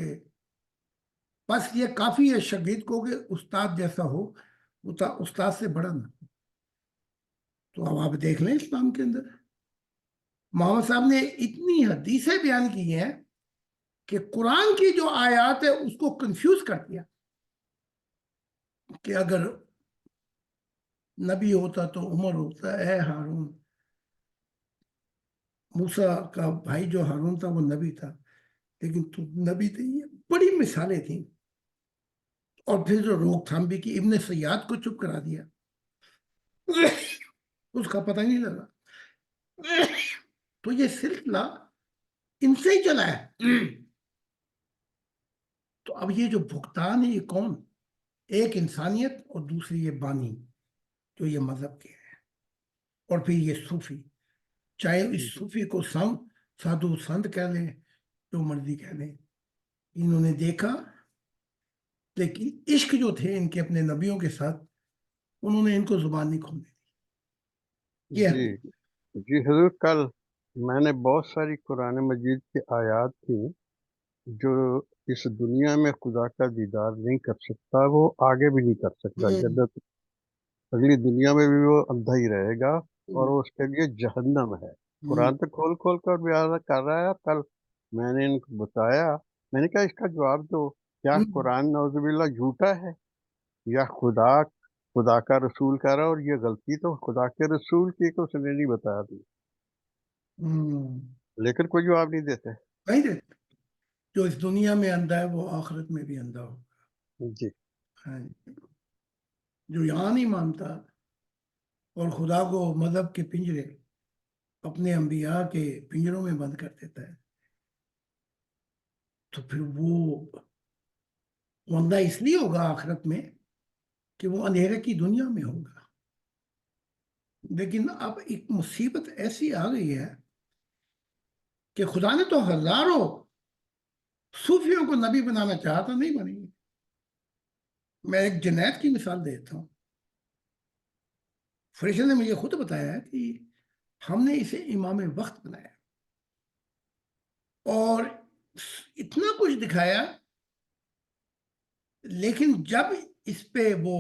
بس یہ کافی ہے شاگرد کو کہ استاد جیسا ہو، استاد سے بڑا نہ. تو اب آپ دیکھ لیں اسلام کے اندر محمد صاحب نے اتنی حدیثیں بیان کی ہیں کہ قرآن کی جو آیات ہے اس کو کنفیوز کر دیا کہ اگر نبی ہوتا تو عمر ہوتا، اے ہارون، موسیٰ کا بھائی جو ہارون تھا وہ نبی تھا لیکن تو نبی نہیں ہے. بڑی مثالیں تھیں. اور پھر جو روک تھام بھی کی، ابن سیاد کو چپ کرا دیا، اس کا پتہ نہیں لگا. تو یہ سلسلہ ان سے ہی چلا ہے. تو اب یہ جو بھگتان ہے یہ کون؟ ایک انسانیت اور دوسری یہ بانی جو یہ مذہب کے ہیں، اور پھر یہ صوفی، چاہے اس صوفی کو سادھو سنت کہہ لیں، جو مرضی کہہ لیں. انہوں نے دیکھا لیکن عشق جو تھے ان کے اپنے نبیوں کے ساتھ، انہوں نے ان کو زبان نہیں کھولنے دی. یہ جی جی حضور، کل میں نے بہت ساری قرآن مجید کی آیات تھیں جو اس دنیا میں خدا کا دیدار نہیں کر سکتا، وہ آگے بھی نہیں کر سکتا. جنت اگلی دنیا میں بھی وہ اندھا ہی رہے گا اور وہ اس کے لیے جہنم ہے. قرآن تو کھول کھول کر بیان کر رہا ہے. کل میں نے ان کو بتایا، میں نے کہا اس کا جواب دو، کیا قرآن نعوذ باللہ جھوٹا ہے یا خدا کا رسول کہہ رہا؟ اور یہ غلطی تو خدا کے رسول کی کہ اس نے نہیں بتایا تھی، لیکن کوئی جواب نہیں دیتے. نہیں دیتے. جو اس دنیا میں اندھا ہے وہ آخرت میں بھی اندھا ہوگا. جی جو یہاں نہیں مانتا اور خدا کو مذہب کے پنجرے، اپنے انبیاء کے پنجروں میں بند کر دیتا ہے، تو پھر وہ اندھا اس لیے ہوگا آخرت میں کہ وہ اندھیرے کی دنیا میں ہوگا. لیکن اب ایک مصیبت ایسی آ گئی ہے کہ خدا نے تو ہزاروں صوفیوں کو نبی بنانا چاہا تو نہیں بنیں گے. میں ایک جنید کی مثال دیتا ہوں. فرشتے نے مجھے خود بتایا ہے کہ ہم نے اسے امام وقت بنایا اور اتنا کچھ دکھایا، لیکن جب اس پہ وہ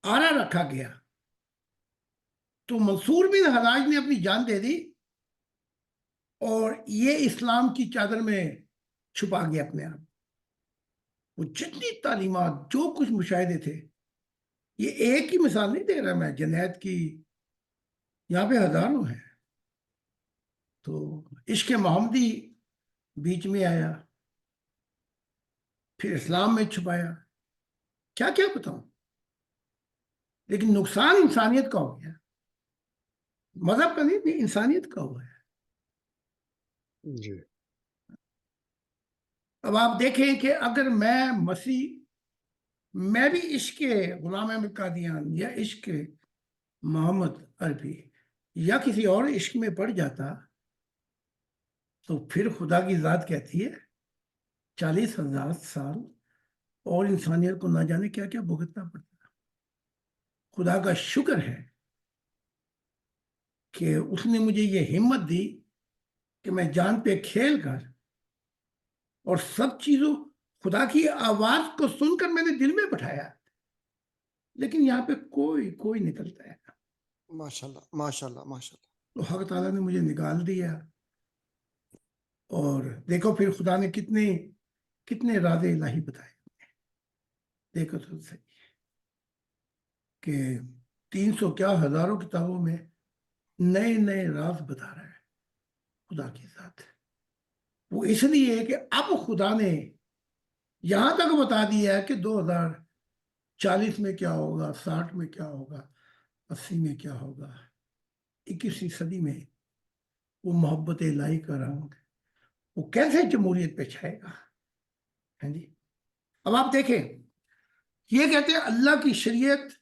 آرا رکھا گیا تو منصور بن حراج نے اپنی جان دے دی اور یہ اسلام کی چادر میں چھپا گیا اپنے آپ. وہ جتنی تعلیمات، جو کچھ مشاہدے تھے، یہ ایک ہی مثال نہیں دے رہا میں جنید کی، یہاں پہ ہزاروں ہیں. تو عشق محمدی بیچ میں آیا، پھر اسلام میں چھپایا، کیا کیا بتاؤں. لیکن نقصان انسانیت کا ہو گیا، مذہب کا نہیں، انسانیت کا ہوا ہے. جی اب آپ دیکھیں کہ اگر میں بھی عشق غلام احمد قادیان یا عشق محمد عربی یا کسی اور عشق میں پڑ جاتا تو پھر خدا کی ذات کہتی ہے 40,000 سال اور انسانیت کو نہ جانے کیا کیا بھگتنا پڑتا. خدا کا شکر ہے کہ اس نے مجھے یہ ہمت دی کہ میں جان پہ کھیل کر اور سب چیزوں، خدا کی آواز کو سن کر میں نے دل میں بٹھایا، لیکن یہاں پہ کوئی نکلتا ہے. ماشاءاللہ ماشاءاللہ ماشاءاللہ. تو حق تعالیٰ نے مجھے نکال دیا. اور دیکھو پھر خدا نے کتنے راز الہی بتائے. دیکھو تو صحیح کہ 300 کیا ہزاروں کتابوں میں نئے راز بتا رہا ہے خدا کی ذات. وہ اس لیے کہ اب خدا نے یہاں تک بتا دیا ہے کہ 2040 میں کیا ہوگا، 60 میں کیا ہوگا، 80 میں کیا ہوگا، 21ویں صدی میں وہ محبت الہی کا رنگ وہ کیسے جمہوریت پہ چھائے گا. ہاں جی. اب آپ دیکھیں، یہ کہتے ہیں اللہ کی شریعت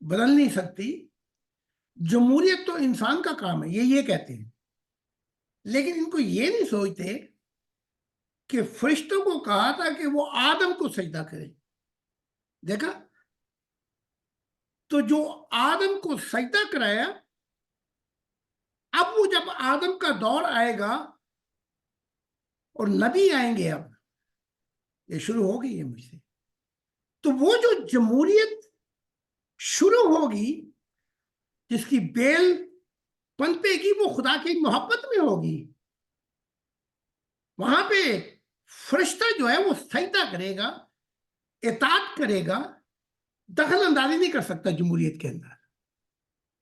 بدل نہیں سکتی، جمہوریت تو انسان کا کام ہے، یہ کہتے ہیں. لیکن ان کو یہ نہیں سوچتے کہ فرشتوں کو کہا تھا کہ وہ آدم کو سجدہ کرے. دیکھا تو جو آدم کو سجدہ کرایا، اب وہ جب آدم کا دور آئے گا اور نبی آئیں گے، اب یہ شروع ہو گئی ہے مجھ سے، تو وہ جو جمہوریت شروع ہوگی جس کی بیل پنپے گی وہ خدا کی محبت میں ہوگی. وہاں پہ فرشتہ جو ہے وہ سجدہ کرے گا، اطاعت کرے گا، دخل اندازی نہیں کر سکتا جمہوریت کے اندر.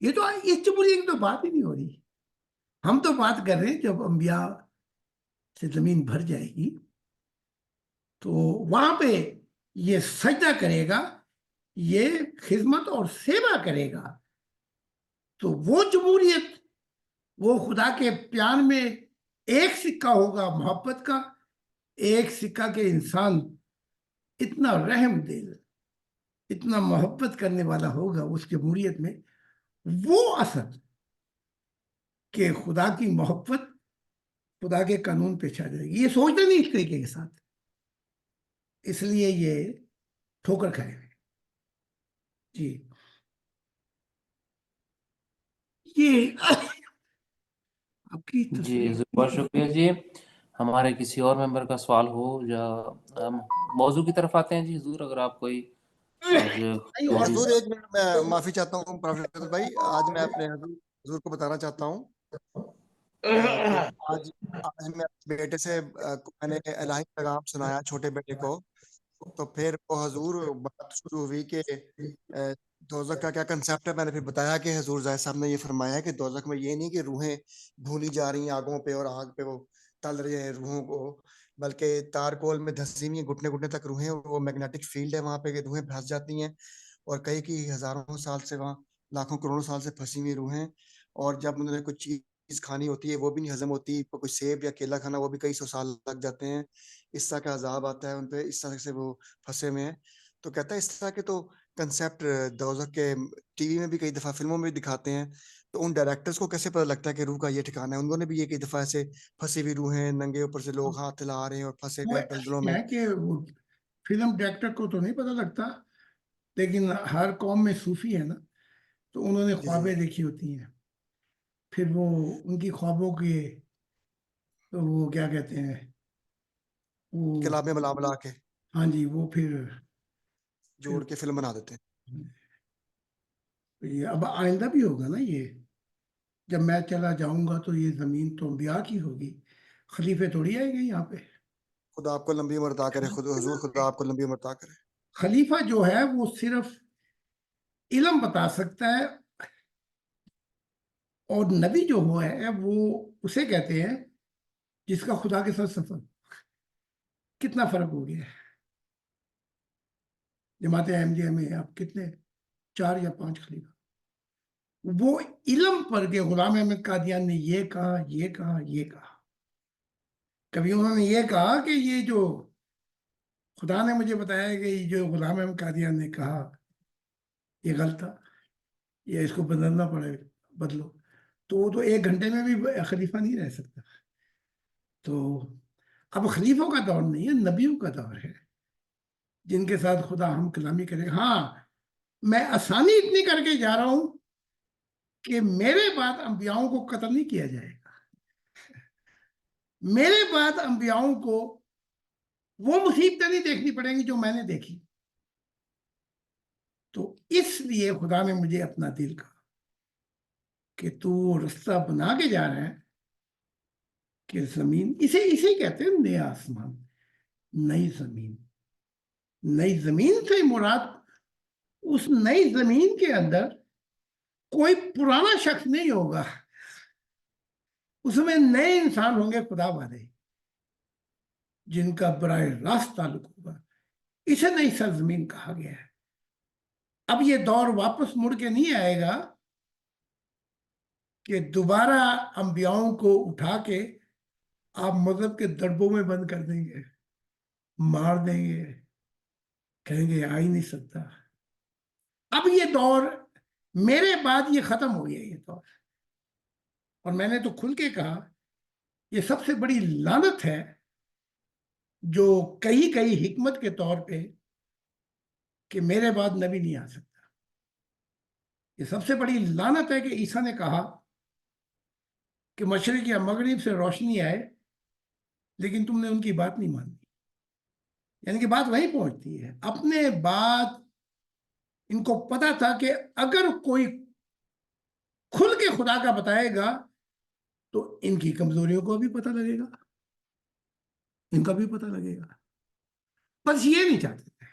یہ تو اس جمہوریت کی تو بات ہی نہیں ہو رہی. ہم تو بات کر رہے ہیں جب انبیاء سے زمین بھر جائے گی تو وہاں پہ یہ سجدہ کرے گا، یہ خدمت اور سیوا کرے گا. تو وہ جمہوریت، وہ خدا کے پیار میں ایک سکہ ہوگا محبت کا، ایک سکہ کے انسان اتنا رحم دل، اتنا محبت کرنے والا ہوگا اس جمہوریت میں. وہ اثر کہ خدا کی محبت خدا کے قانون پہ چھا جائے گی. یہ سوچنا نہیں اس طریقے کے ساتھ، اس لیے یہ ٹھوکر کھائے ہوئے. جی یہ آپ کی جی تصویر. بہت شکریہ جی. ہمارے کسی اور ممبر کا سوال ہو یا ہم موضوع کی طرف آتے ہیں جی. حضور اگر آپ کوئی آج حضور ایک منٹ میں معافی چاہتا ہوں پروفیسر بھائی، آج میں اپنے حضور کو بتانا چاہتا ہوں کہ آج میں بیٹے سے میں نے الہی پیغام سنایا چھوٹے بیٹے کو، تو پھر وہ حضور بات شروع ہوئی کہ دوزخ کا کیا کنسیپٹ ہے. میں نے پھر بتایا کہ حضور زاہد صاحب نے یہ فرمایا ہے کہ دوزخ میں یہ نہیں کہ روحیں بھونی جا رہی ہیں آگوں پہ اور آگ پہ وہ تل رہے ہیں روحوں کو، بلکہ تارکول میں دھسی ہوئی ہیں گھٹنے گھٹنے تک روحیں، وہ میگنیٹک فیلڈ ہے وہاں پہ کہ روحیں پھنس جاتی ہیں، اور کئی کی ہزاروں سال سے وہاں لاکھوں کروڑوں سال سے پھنسی ہوئی روحیں، اور جب انہوں نے کچھ چیز کھانی ہوتی ہے وہ بھی نہیں ہضم ہوتی، کوئی سیب یا کیلا کھانا وہ بھی کئی سو سال لگ جاتے ہیں، اس طرح کا عذاب آتا ہے ان پہ، اس طرح سے وہ پھنسے ہوئے ہیں. تو کہتا ہے اس طرح کے تو کنسیپٹ دوزخ کے ٹی وی میں بھی کئی دفعہ فلموں میں بھی دکھاتے ہیں، تو ان ڈائریکٹرز کو کیسے پتہ لگتا ہے کہ روح کا یہ ٹھکانہ ہے؟ انہوں نے بھی یہ کئی دفعہ ایسے پھنسی ہوئی روحیں ننگے اوپر سے لوگ ہاتھ ہلا رہے ہیں اور پھنسے وہ ہوئے دلدلوں میں. ہے کہ وہ فلم ڈائریکٹر کو تو نہیں پتہ لگتا، لیکن ہر قوم میں صوفی ہے نا، تو انہوں نے جی خوابیں دیکھی ہوتی ہیں، پھر وہ ان کی خوابوں کے وہ کیا کہتے ہیں وہ، کلاب میں ملا ملا کے ہاں جی، وہ پھر جوڑ کے فلم بنا دیتے ہیں. یہ اب آئندہ بھی ہوگا نا. یہ جب میں چلا جاؤں گا تو یہ زمین تو انبیاء کی ہوگی، خلیفے تھوڑی آئے گے یہاں پہ. خدا آپ کو لمبی عمر عطا کرے، حضور خدا آپ کو لمبی عمر عطا کرے. خلیفہ جو ہے وہ صرف علم بتا سکتا ہے، اور نبی جو ہوا ہے وہ اسے کہتے ہیں جس کا خدا کے ساتھ سفر. کتنا فرق ہو گیا ہے جماعت احمدیہ میں. آپ کتنے 4 یا 5 خلیفہ، وہ علم پر کے غلام احمد قادیان نے یہ کہا، یہ کہا، یہ کہا. کبھی انہوں نے یہ کہا کہ یہ جو خدا نے مجھے بتایا کہ یہ جو غلام احمد قادیان نے کہا یہ غلط تھا، یا اس کو بدلنا پڑے، بدلو. تو وہ تو 1 گھنٹے میں بھی خلیفہ نہیں رہ سکتا. تو اب خلیفوں کا دور نہیں ہے، نبیوں کا دور ہے جن کے ساتھ خدا ہم کلامی کرے. ہاں میں آسانی اتنی کر کے جا رہا ہوں کہ میرے بعد انبیاؤں کو قتل نہیں کیا جائے گا، میرے بعد انبیاؤں کو وہ مصیبتیں نہیں دیکھنی پڑیں گی جو میں نے دیکھی. تو اس لیے خدا نے مجھے اپنا دل کہا کہ تو رستہ بنا کے جا رہا ہے کہ زمین، اسے کہتے ہیں نیا آسمان، نئی زمین. نئی زمین سے مراد اس نئی زمین کے اندر کوئی پرانا شخص نہیں ہوگا، اس میں نئے انسان ہوں گے خدا والے جن کا براہ راست تعلق ہوگا. اسے نئی سرزمین کہا گیا ہے. اب یہ دور واپس مڑ کے نہیں آئے گا کہ دوبارہ انبیاؤں کو اٹھا کے آپ مذہب کے دربوں میں بند کر دیں گے، مار دیں گے، کہیں گے آ ہی نہیں سکتا. اب یہ دور میرے بعد یہ ختم ہو گیا یہ دور. اور میں نے تو کھل کے کہا یہ سب سے بڑی لعنت ہے جو کئی حکمت کے طور پہ کہ میرے بعد نبی نہیں آ سکتا. یہ سب سے بڑی لعنت ہے کہ عیسیٰ نے کہا کہ مشرق یا مغرب سے روشنی آئے، لیکن تم نے ان کی بات نہیں مانی. یعنی کہ بات وہیں پہنچتی ہے. اپنے بعد ان کو پتا تھا کہ اگر کوئی کھل کے خدا کا بتائے گا تو ان کی کمزوریوں کو بھی پتہ لگے گا. ان کا بھی پتہ لگے گا. بس یہ نہیں چاہتے تھے،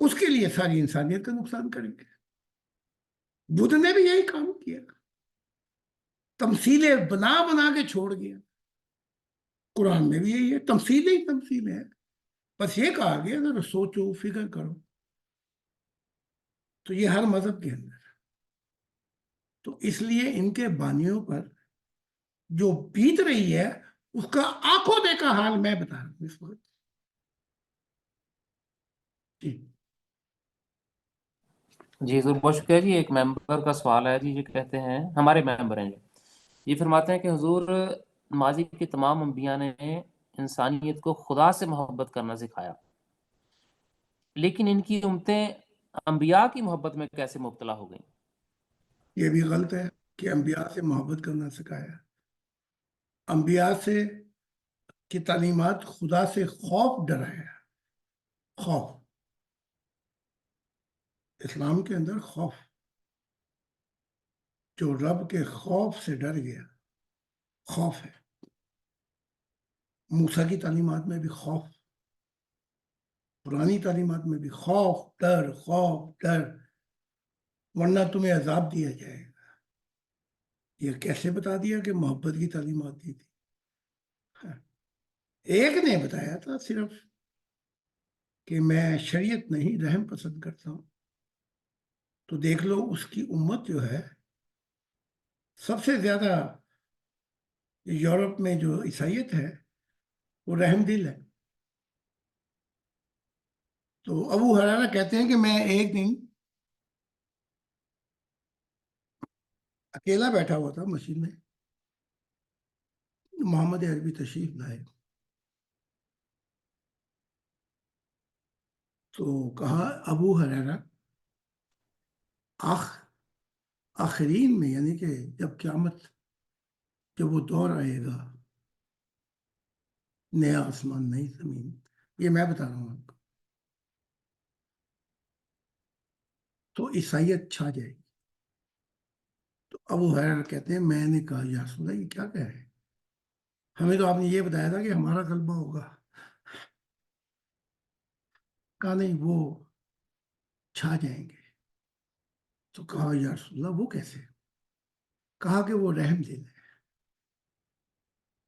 اس کے لیے ساری انسانیت کا نقصان کریں گے. بدھ نے بھی یہی کام کیا، تمثیلیں بنا بنا کے چھوڑ گیا. قرآن میں بھی یہی ہے، تمثیلیں ہی تمثیلیں ہیں. بس یہ کہا گیا ذرا سوچو فکر کرو. تو یہ ہر مذہب کے اندر. تو اس لیے ان کے بانیوں پر جو بیت رہی ہے اس کا آنکھوں دیکھا حال میں بتا رہا ہوں اس وقت. جی جی حضور بہت شکریہ جی. ایک ممبر کا سوال ہے جی، یہ کہتے ہیں، ہمارے ممبر ہیں یہ فرماتے ہیں کہ حضور ماضی کے تمام انبیاء نے انسانیت کو خدا سے محبت کرنا سکھایا، لیکن ان کی امتیں انبیاء کی محبت میں کیسے مبتلا ہو گئیں؟ یہ بھی غلط ہے کہ انبیاء سے محبت کرنا سکھایا. انبیاء سے کی تعلیمات خدا سے خوف ڈرایا. خوف، اسلام کے اندر خوف، جو رب کے خوف سے ڈر گیا خوف ہے. موسیٰ کی تعلیمات میں بھی خوف، پرانی تعلیمات میں بھی خوف ڈر خوف ڈر، ورنہ تمہیں عذاب دیا جائے گا. یہ کیسے بتا دیا کہ محبت کی تعلیمات دی تھی؟ ایک نے بتایا تھا صرف کہ میں شریعت نہیں رحم پسند کرتا ہوں. تو دیکھ لو اس کی امت جو ہے سب سے زیادہ یورپ میں جو عیسائیت ہے وہ رحم دل ہے. تو ابو ہریرہ کہتے ہیں کہ میں ایک دن اکیلا بیٹھا ہوا تھا مسجد میں، محمد عربی تشریف لائے تو کہا ابو ہریرہ آخرین میں، یعنی کہ جب قیامت، جب وہ دور آئے گا، نیا آسمان نئی زمین، یہ میں بتا رہا ہوں آپ کو، تو عیسائیت چھا جائے گی. تو ابو ہریرہ کہتے ہیں میں نے کہا یا رسول اللہ یہ کیا کہہ رہے ہیں؟ ہمیں تو آپ نے یہ بتایا تھا کہ ہمارا غلبہ ہوگا. کہا نہیں، وہ چھا جائیں گے. تو کہا یا رسول اللہ وہ کیسے؟ کہا کہ وہ رحم دل ہے.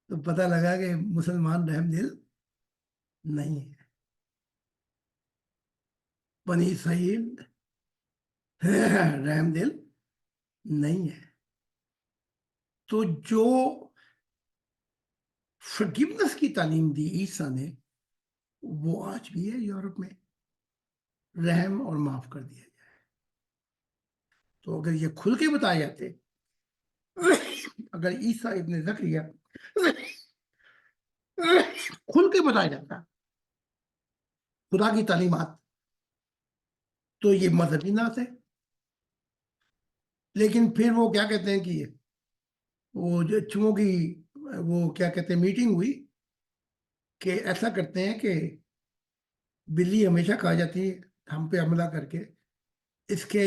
تو پتہ لگا کہ مسلمان رحم دل نہیں ہے. بنی اسرائیل رحم دل نہیں ہے. تو جو فرگیونس کی تعلیم دی عیسیٰ نے، وہ آج بھی ہے یورپ میں، رحم اور معاف کر دیا جائے. تو اگر یہ کھل کے بتائے جاتے، اگر عیسیٰ ابن زکریا کھل کے بتایا جاتا خدا کی تعلیمات، تو یہ مذہبی نہ تھے. لیکن پھر وہ کیا کہتے ہیں کہ وہ جو چموں کی وہ کیا کہتے ہیں میٹنگ ہوئی کہ ایسا کرتے ہیں کہ بلی ہمیشہ کھا جاتی ہے ہم پہ حملہ کر کے، اس کے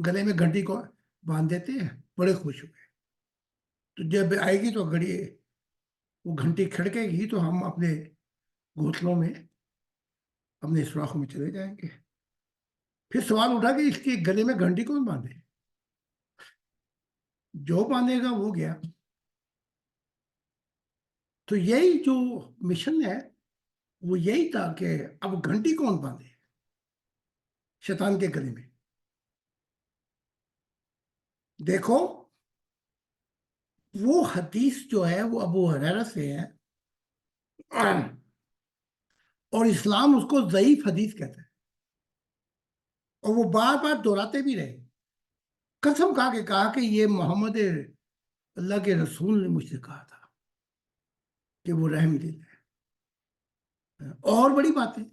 گلے میں گھنٹی کو باندھ دیتے ہیں. بڑے خوش ہوئے. تو جب آئے گی تو گھڑی وہ گھنٹی کھڑکے گی تو ہم اپنے گھونسلوں میں اپنے سوراخوں میں چلے جائیں گے. پھر سوال اٹھا کہ اس کے گلے میں گھنٹی کون باندھے؟ جو باندھے گا وہ گیا. تو یہی جو مشن ہے وہ یہی تھا کہ اب گھنٹی کون باندھے شیطان کے گلے میں. دیکھو وہ حدیث جو ہے وہ ابو ہریرہ سے ہے، اور اسلام اس کو ضعیف حدیث کہتا ہے، اور وہ بار بار دہراتے بھی رہے. قسم کھا کے کہا کہ یہ محمد اللہ کے رسول نے مجھ سے کہا تھا کہ وہ رحم دل ہے. اور بڑی بات ہے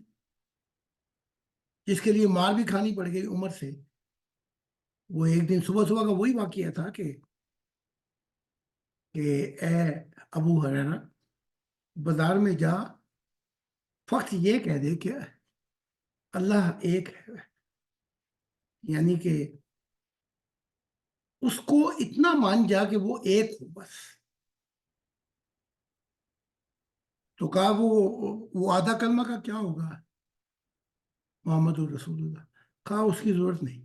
جس کے لیے مار بھی کھانی پڑ گئی عمر سے، وہ ایک دن صبح صبح کا وہی واقعہ تھا کہ اے ابو ہریرہ بازار میں جا، فقط یہ کہہ دے کہ اللہ ایک ہے، یعنی کہ اس کو اتنا مان جا کہ وہ ایک ہو بس. تو کہا وہ آدھا کلمہ کا کیا ہوگا محمد رسول اللہ. کہا اس کی ضرورت نہیں.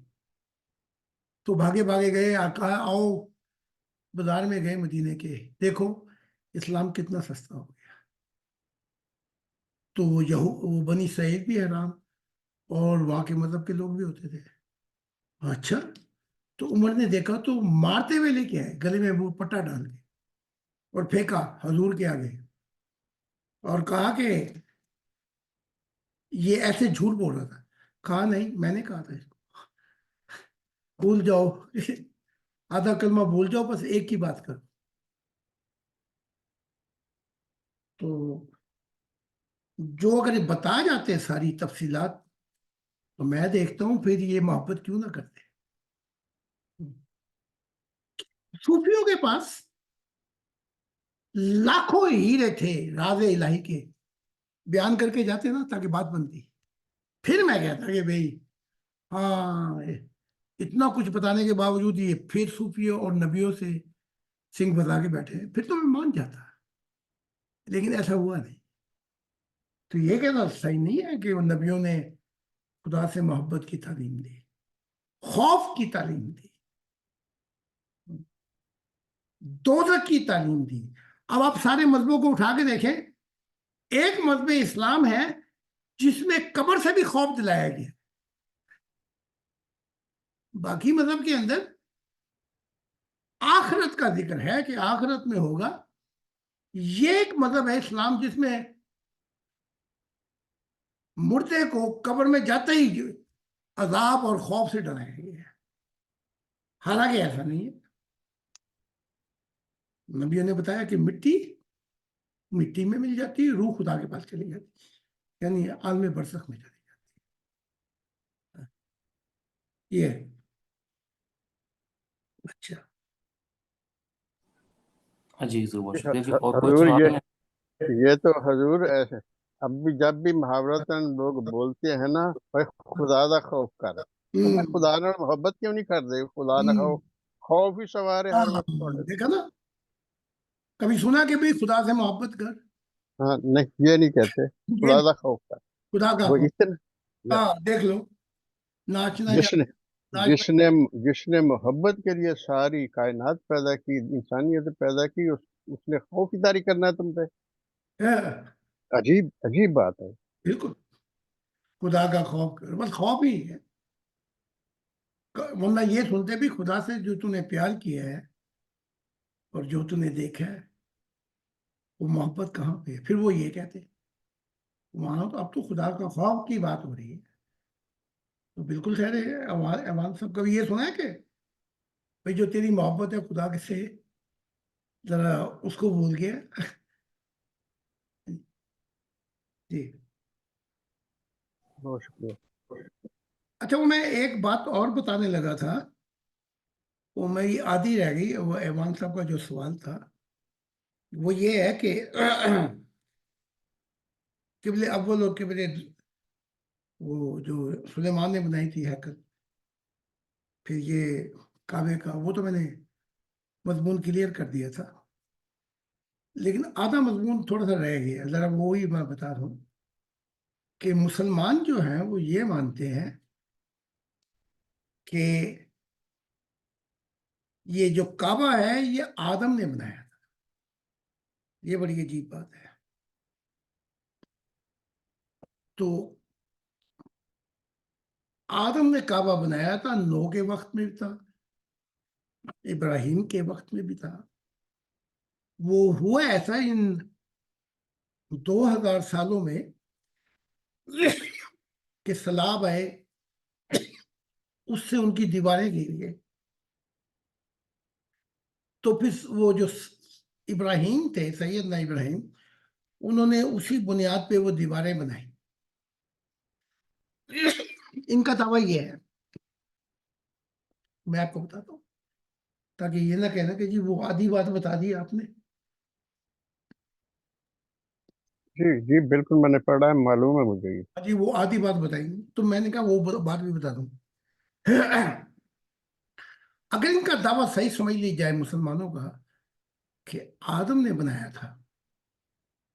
تو بھاگے بھاگے گئے, کہا آؤ بازار میں گئے مدینے کے, دیکھو اسلام کتنا سستا ہو گیا. تو وہ بنی سعید بھی حیران, اور وہاں کے مذہب کے لوگ بھی ہوتے تھے. اچھا. تو عمر نے دیکھا تو مارتے ہوئے لے کے آئے, گلے میں وہ پٹا ڈال کے, اور پھینکا حضور کے آگے, اور کہا کہ یہ ایسے جھوٹ بول رہا تھا. کہا نہیں, میں نے کہا تھا اس کو بھول جاؤ, آدھا کلمہ بھول جاؤ, بس ایک کی بات کرو. تو جو اگر بتا جاتے ہیں ساری تفصیلات, تو میں دیکھتا ہوں پھر یہ محبت کیوں نہ کرتے. صوفیوں کے پاس لاکھوں ہیرے تھے راز الہی کے, بیان کر کے جاتے نا تاکہ بات بنتی. پھر میں کہتا کہ بھئی ہاں, اتنا کچھ بتانے کے باوجود یہ پھر صوفیوں اور نبیوں سے سنگ بجا کے بیٹھے ہیں, پھر تو میں مان جاتا. لیکن ایسا ہوا نہیں. تو یہ کہنا صحیح نہیں ہے کہ ان نبیوں نے خدا سے محبت کی تعلیم دی, خوف کی تعلیم دی, دوزخ کی تعلیم دی. اب آپ سارے مذہبوں کو اٹھا کے دیکھیں, ایک مذہب اسلام ہے جس میں قبر سے بھی خوف دلایا گیا. باقی مذہب کے اندر آخرت کا ذکر ہے کہ آخرت میں ہوگا. یہ ایک مذہب ہے اسلام جس میں مردے کو قبر میں جاتے ہی عذاب اور خوف سے ڈرایا گیا ہے. حالانکہ ایسا نہیں ہے. نبیوں نے بتایا کہ مٹی میں مل جاتی ہے, روح خدا کے پاس چلی جاتی ہے, یعنی عالم برزخ میں چلی جاتی ہے. یہ اچھا جی ضرور, بہت شکریہ جی. اور کوئی حضور سوال ہے؟ یہ تو حضور ایسے اب بھی جب بھی محاورتاً لوگ بولتے ہیں نا بھائی خدا دا خوف کر, تو میں خدا نال محبت کیوں نہیں کر دے, خدا دا خوف ہی سوار ہے ہر وقت تھوڑے. دیکھا نا, کبھی سنا کہ بھئی خدا سے محبت کر؟ ہاں نہیں, یہ نہیں کہتے, خدا دا خوف کر. خدا کا وہ خوف. اتنا دیکھ لو, ناچنا جس نے محبت کے لیے ساری کائنات پیدا کی, انسانیت پیدا کی, اس نے خوف کی داری کرنا ہے تم پہ. عجیب بات ہے. بالکل, خدا کا خوف کر, بس خوف ہی ہے. ورنہ یہ سنتے بھی خدا سے جو تو نے پیار کیا ہے اور جو تو نے دیکھا ہے وہ محبت کہاں پہ ہے. پھر وہ یہ کہتے وہاں تو اب تو خدا کا خوف کی بات ہو رہی ہے. تو بالکل خیر ہے. ایوان صاحب کبھی یہ سنا ہے کہ بھئی جو تیری محبت ہے خدا کے سے, ذرا اس کو بھول گیا. جی بہت شکریہ. اچھا, وہ میں ایک بات اور بتانے لگا تھا, وہ میری آدھی رہ گئی. وہ ایوان صاحب کا جو سوال تھا وہ یہ ہے کہ قبل اول اور قبل وہ جو سلیمان نے بنائی تھی ہیکل, پھر یہ کعبے کا, وہ تو میں نے مضمون کلیئر کر دیا تھا. لیکن آدھا مضمون تھوڑا سا رہ گیا, ذرا وہی میں بتا رہا ہوں کہ مسلمان جو ہیں وہ یہ مانتے ہیں کہ یہ جو کعبہ ہے یہ آدم نے بنایا تھا. یہ بڑی عجیب بات ہے. تو آدم نے کعبہ بنایا تھا, نوح کے وقت میں بھی تھا, ابراہیم کے وقت میں بھی تھا. وہ ہوا ایسا ان 2000 سالوں میں کہ سیلاب آئے, اس سے ان کی دیواریں گر گئے. تو پھر وہ جو ابراہیم تھے, سیدنا ابراہیم, انہوں نے اسی بنیاد پہ وہ دیواریں بنائی. ان کا دعویٰ یہ ہے, میں آپ کو بتاتا ہوں تاکہ یہ نہ کہنا کہ جی وہ آدھی بات بتا دی آپ نے. جی بالکل, میں نے پڑھا ہے, معلوم ہے مجھے. جی وہ آدھی بات بتائی, تو میں نے کہا وہ بات بھی بتا دوں. اگر ان کا دعویٰ صحیح سمجھ لی جائے مسلمانوں کا کہ آدم نے بنایا تھا,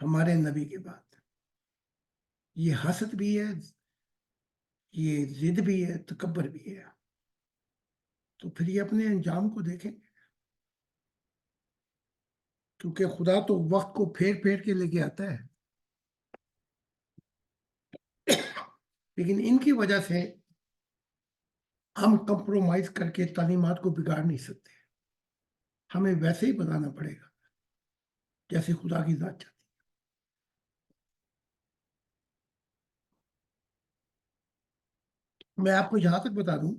ہمارے نبی کے بعد. یہ حسد بھی ہے، یہ ضد بھی ہے، تکبر بھی ہے. تو پھر یہ اپنے انجام کو دیکھیں، کیونکہ خدا تو وقت کو پھیر پھیر کے لے کے آتا ہے، لیکن ان کی وجہ سے ہم کمپرومائز کر کے تعلیمات کو بگاڑ نہیں سکتے. ہمیں ویسے ہی بنانا پڑے گا جیسے خدا کی ذات چاہتی. میں آپ کو یہاں تک بتا دوں،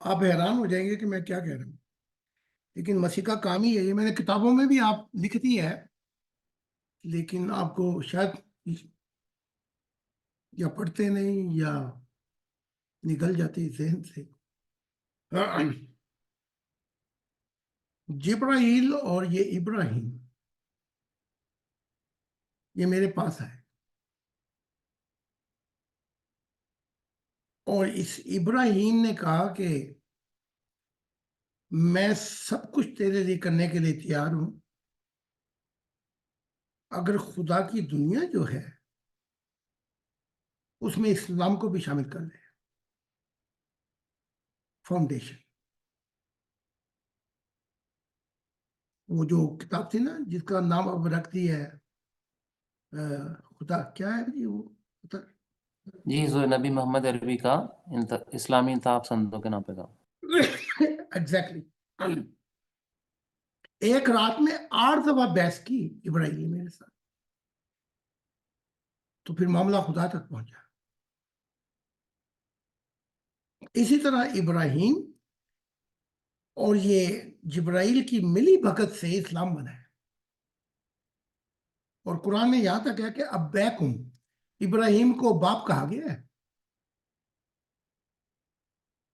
آپ حیران ہو جائیں گے کہ میں کیا کہہ رہا ہوں، لیکن مسیح کا کام ہی ہے یہ. میں نے کتابوں میں بھی آپ لکھ دی ہے، لیکن آپ کو شاید یا پڑھتے نہیں یا نکل جاتی ذہن سے. جبرائیل اور یہ ابراہیم یہ میرے پاس آئے، اور اس ابراہیم نے کہا کہ میں سب کچھ تیرے لیے کرنے کے لیے تیار ہوں اگر خدا کی دنیا جو ہے اس میں اسلام کو بھی شامل کر لے. فاؤنڈیشن، وہ جو کتاب تھی نا جس کا نام اب رکھ دی ہے خدا کیا ہے جی وہ جی نبی محمد عربی کا اسلامی انتخاب سندوں کے نام پہ کام. ایگزیکٹلی. ایک رات میں 8 دفعہ بحث کی ابراہیم نے میرے ساتھ، تو پھر معاملہ خدا تک پہنچا. اسی طرح ابراہیم اور یہ جبرائیل کی ملی بھگت سے اسلام بنا ہے. اور قرآن میں یہاں تک ہے کہ ابیکم، ابراہیم کو باپ کہا گیا ہے.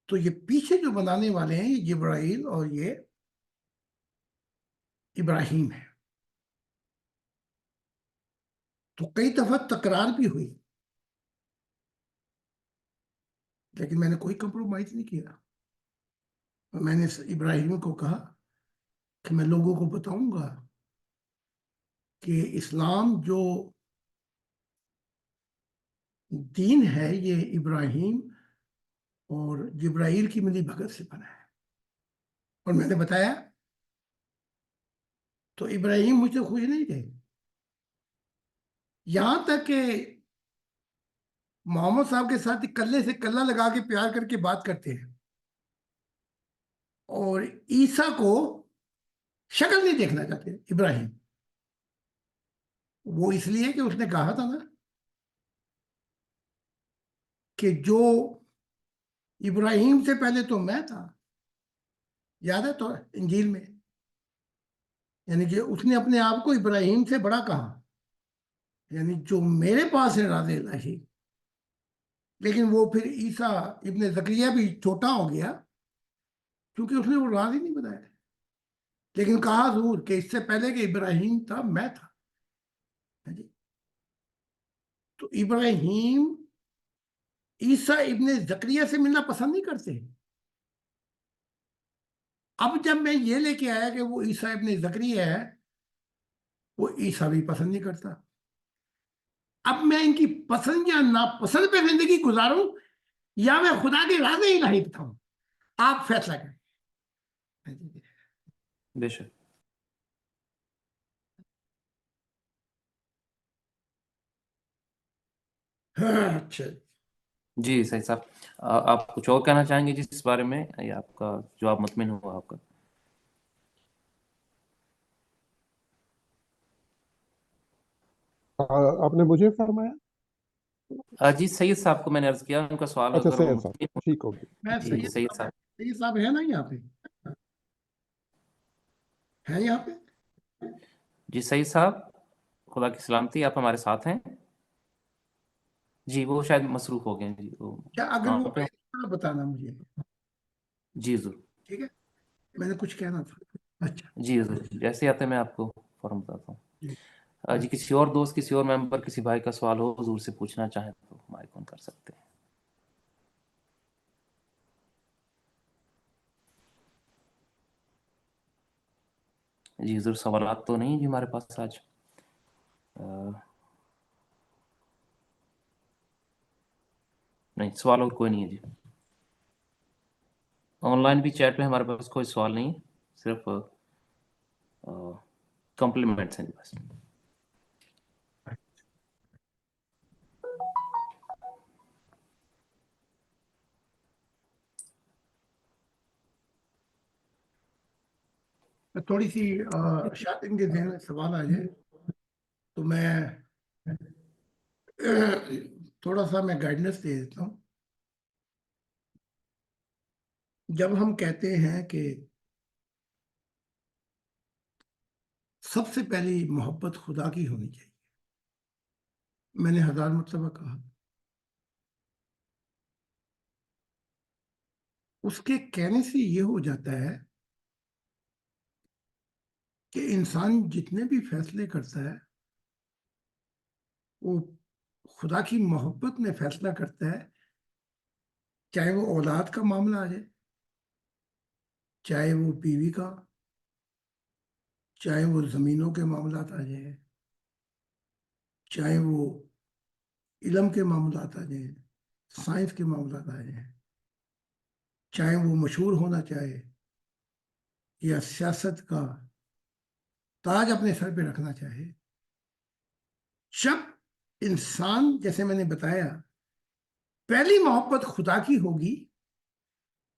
تو یہ پیچھے جو بنانے والے ہیں یہ جبرائیل اور یہ ابراہیم ہے. تو کئی دفعہ تکرار بھی ہوئی، لیکن میں نے کوئی کمپرومائز نہیں کیا. میں نے ابراہیم کو کہا کہ میں لوگوں کو بتاؤں گا کہ اسلام جو دین ہے یہ ابراہیم اور جبرائیل کی ملی بھگت سے بنا ہے. اور میں نے بتایا تو ابراہیم مجھ سے خوش نہیں تھے، یہاں تک کہ محمد صاحب کے ساتھ کلے سے کلہ لگا کے پیار کر کے بات کرتے ہیں، اور عیسیٰ کو شکل نہیں دیکھنا چاہتے ابراہیم. وہ اس لیے کہ اس نے کہا تھا نا کہ جو ابراہیم سے پہلے تو میں تھا، یاد ہے تو انجیل میں، یعنی کہ اس نے اپنے آپ کو ابراہیم سے بڑا کہا، یعنی جو میرے پاس ہے راز الہی. لیکن وہ پھر عیسیٰ ابن زکریا بھی چھوٹا ہو گیا کیونکہ اس نے وہ راز ہی نہیں بتایا. لیکن کہا ضرور کہ اس سے پہلے کہ ابراہیم تھا میں تھا. تو ابراہیم عیسیٰ ابن زکریا سے ملنا پسند نہیں کرتے. اب جب میں یہ لے کے آیا کہ وہ عیسیٰ ابن زکریا ہے، وہ عیسیٰ بھی پسند نہیں کرتا. اب میں ان کی پسند یا ناپسند پہ زندگی گزاروں یا میں خدا کے راز الہی بتاؤں، آپ فیصلہ کریں. بے شک. اچھا جی صحیح صاحب، آپ کچھ اور کہنا چاہیں گے جس اس بارے میں، یا آپ کا جواب مطمئن ہوا آپ کا؟ آپ نے مجھے فرمایا؟ جی سید صاحب کو میں نے عرض کیا، ان کا سوال اچھا اگر وہ سید صاحب، مطمئن ہو. ٹھیک ہوگی. میں جی سید صاحب. سید صاحب ہے نا یہاں پہ، ہے یہاں پہ؟ جی سید صاحب، خدا کی سلامتی، آپ ہمارے ساتھ ہیں؟ جی وہ شاید مصروف ہو گئے ہیں. جی وہ کیا اگر کہاں وہ پہ؟ بتانا مجھے. جی ضرور. ٹھیک ہے، میں نے کچھ کہنا تھا. اچھا جی ضرور، جیسے آتے میں آپ کو فوراً بتاتا ہوں. جی. جی کسی اور دوست، کسی اور ممبر، کسی بھائی کا سوال ہو حضور سے پوچھنا چاہیں تو مائک آن کر سکتے ہیں. جی حضور سوالات تو نہیں جی ہمارے پاس آج. نہیں سوال اور کوئی نہیں ہے جی. آن لائن بھی چیٹ پہ ہمارے پاس کوئی سوال نہیں ہے, صرف کمپلیمنٹس ہیں بس. تھوڑی سی شاید ان کے ذہن میں سوال آ جائے تو میں تھوڑا سا میں گائیڈنس دے دیتا ہوں. جب ہم کہتے ہیں کہ سب سے پہلی محبت خدا کی ہونی چاہیے, میں نے 1000 مرتبہ کہا, اس کے کہنے سے یہ ہو جاتا ہے کہ انسان جتنے بھی فیصلے کرتا ہے وہ خدا کی محبت میں فیصلہ کرتا ہے, چاہے وہ اولاد کا معاملہ آ جائے, چاہے وہ بیوی کا, چاہے وہ زمینوں کے معاملات آ جائیں, چاہے وہ علم کے معاملات آ جائیں, سائنس کے معاملات آ جائیں, چاہے وہ مشہور ہونا چاہے یا سیاست کا تاج اپنے سر پہ رکھنا چاہے. جب انسان, جیسے میں نے بتایا, پہلی محبت خدا کی ہوگی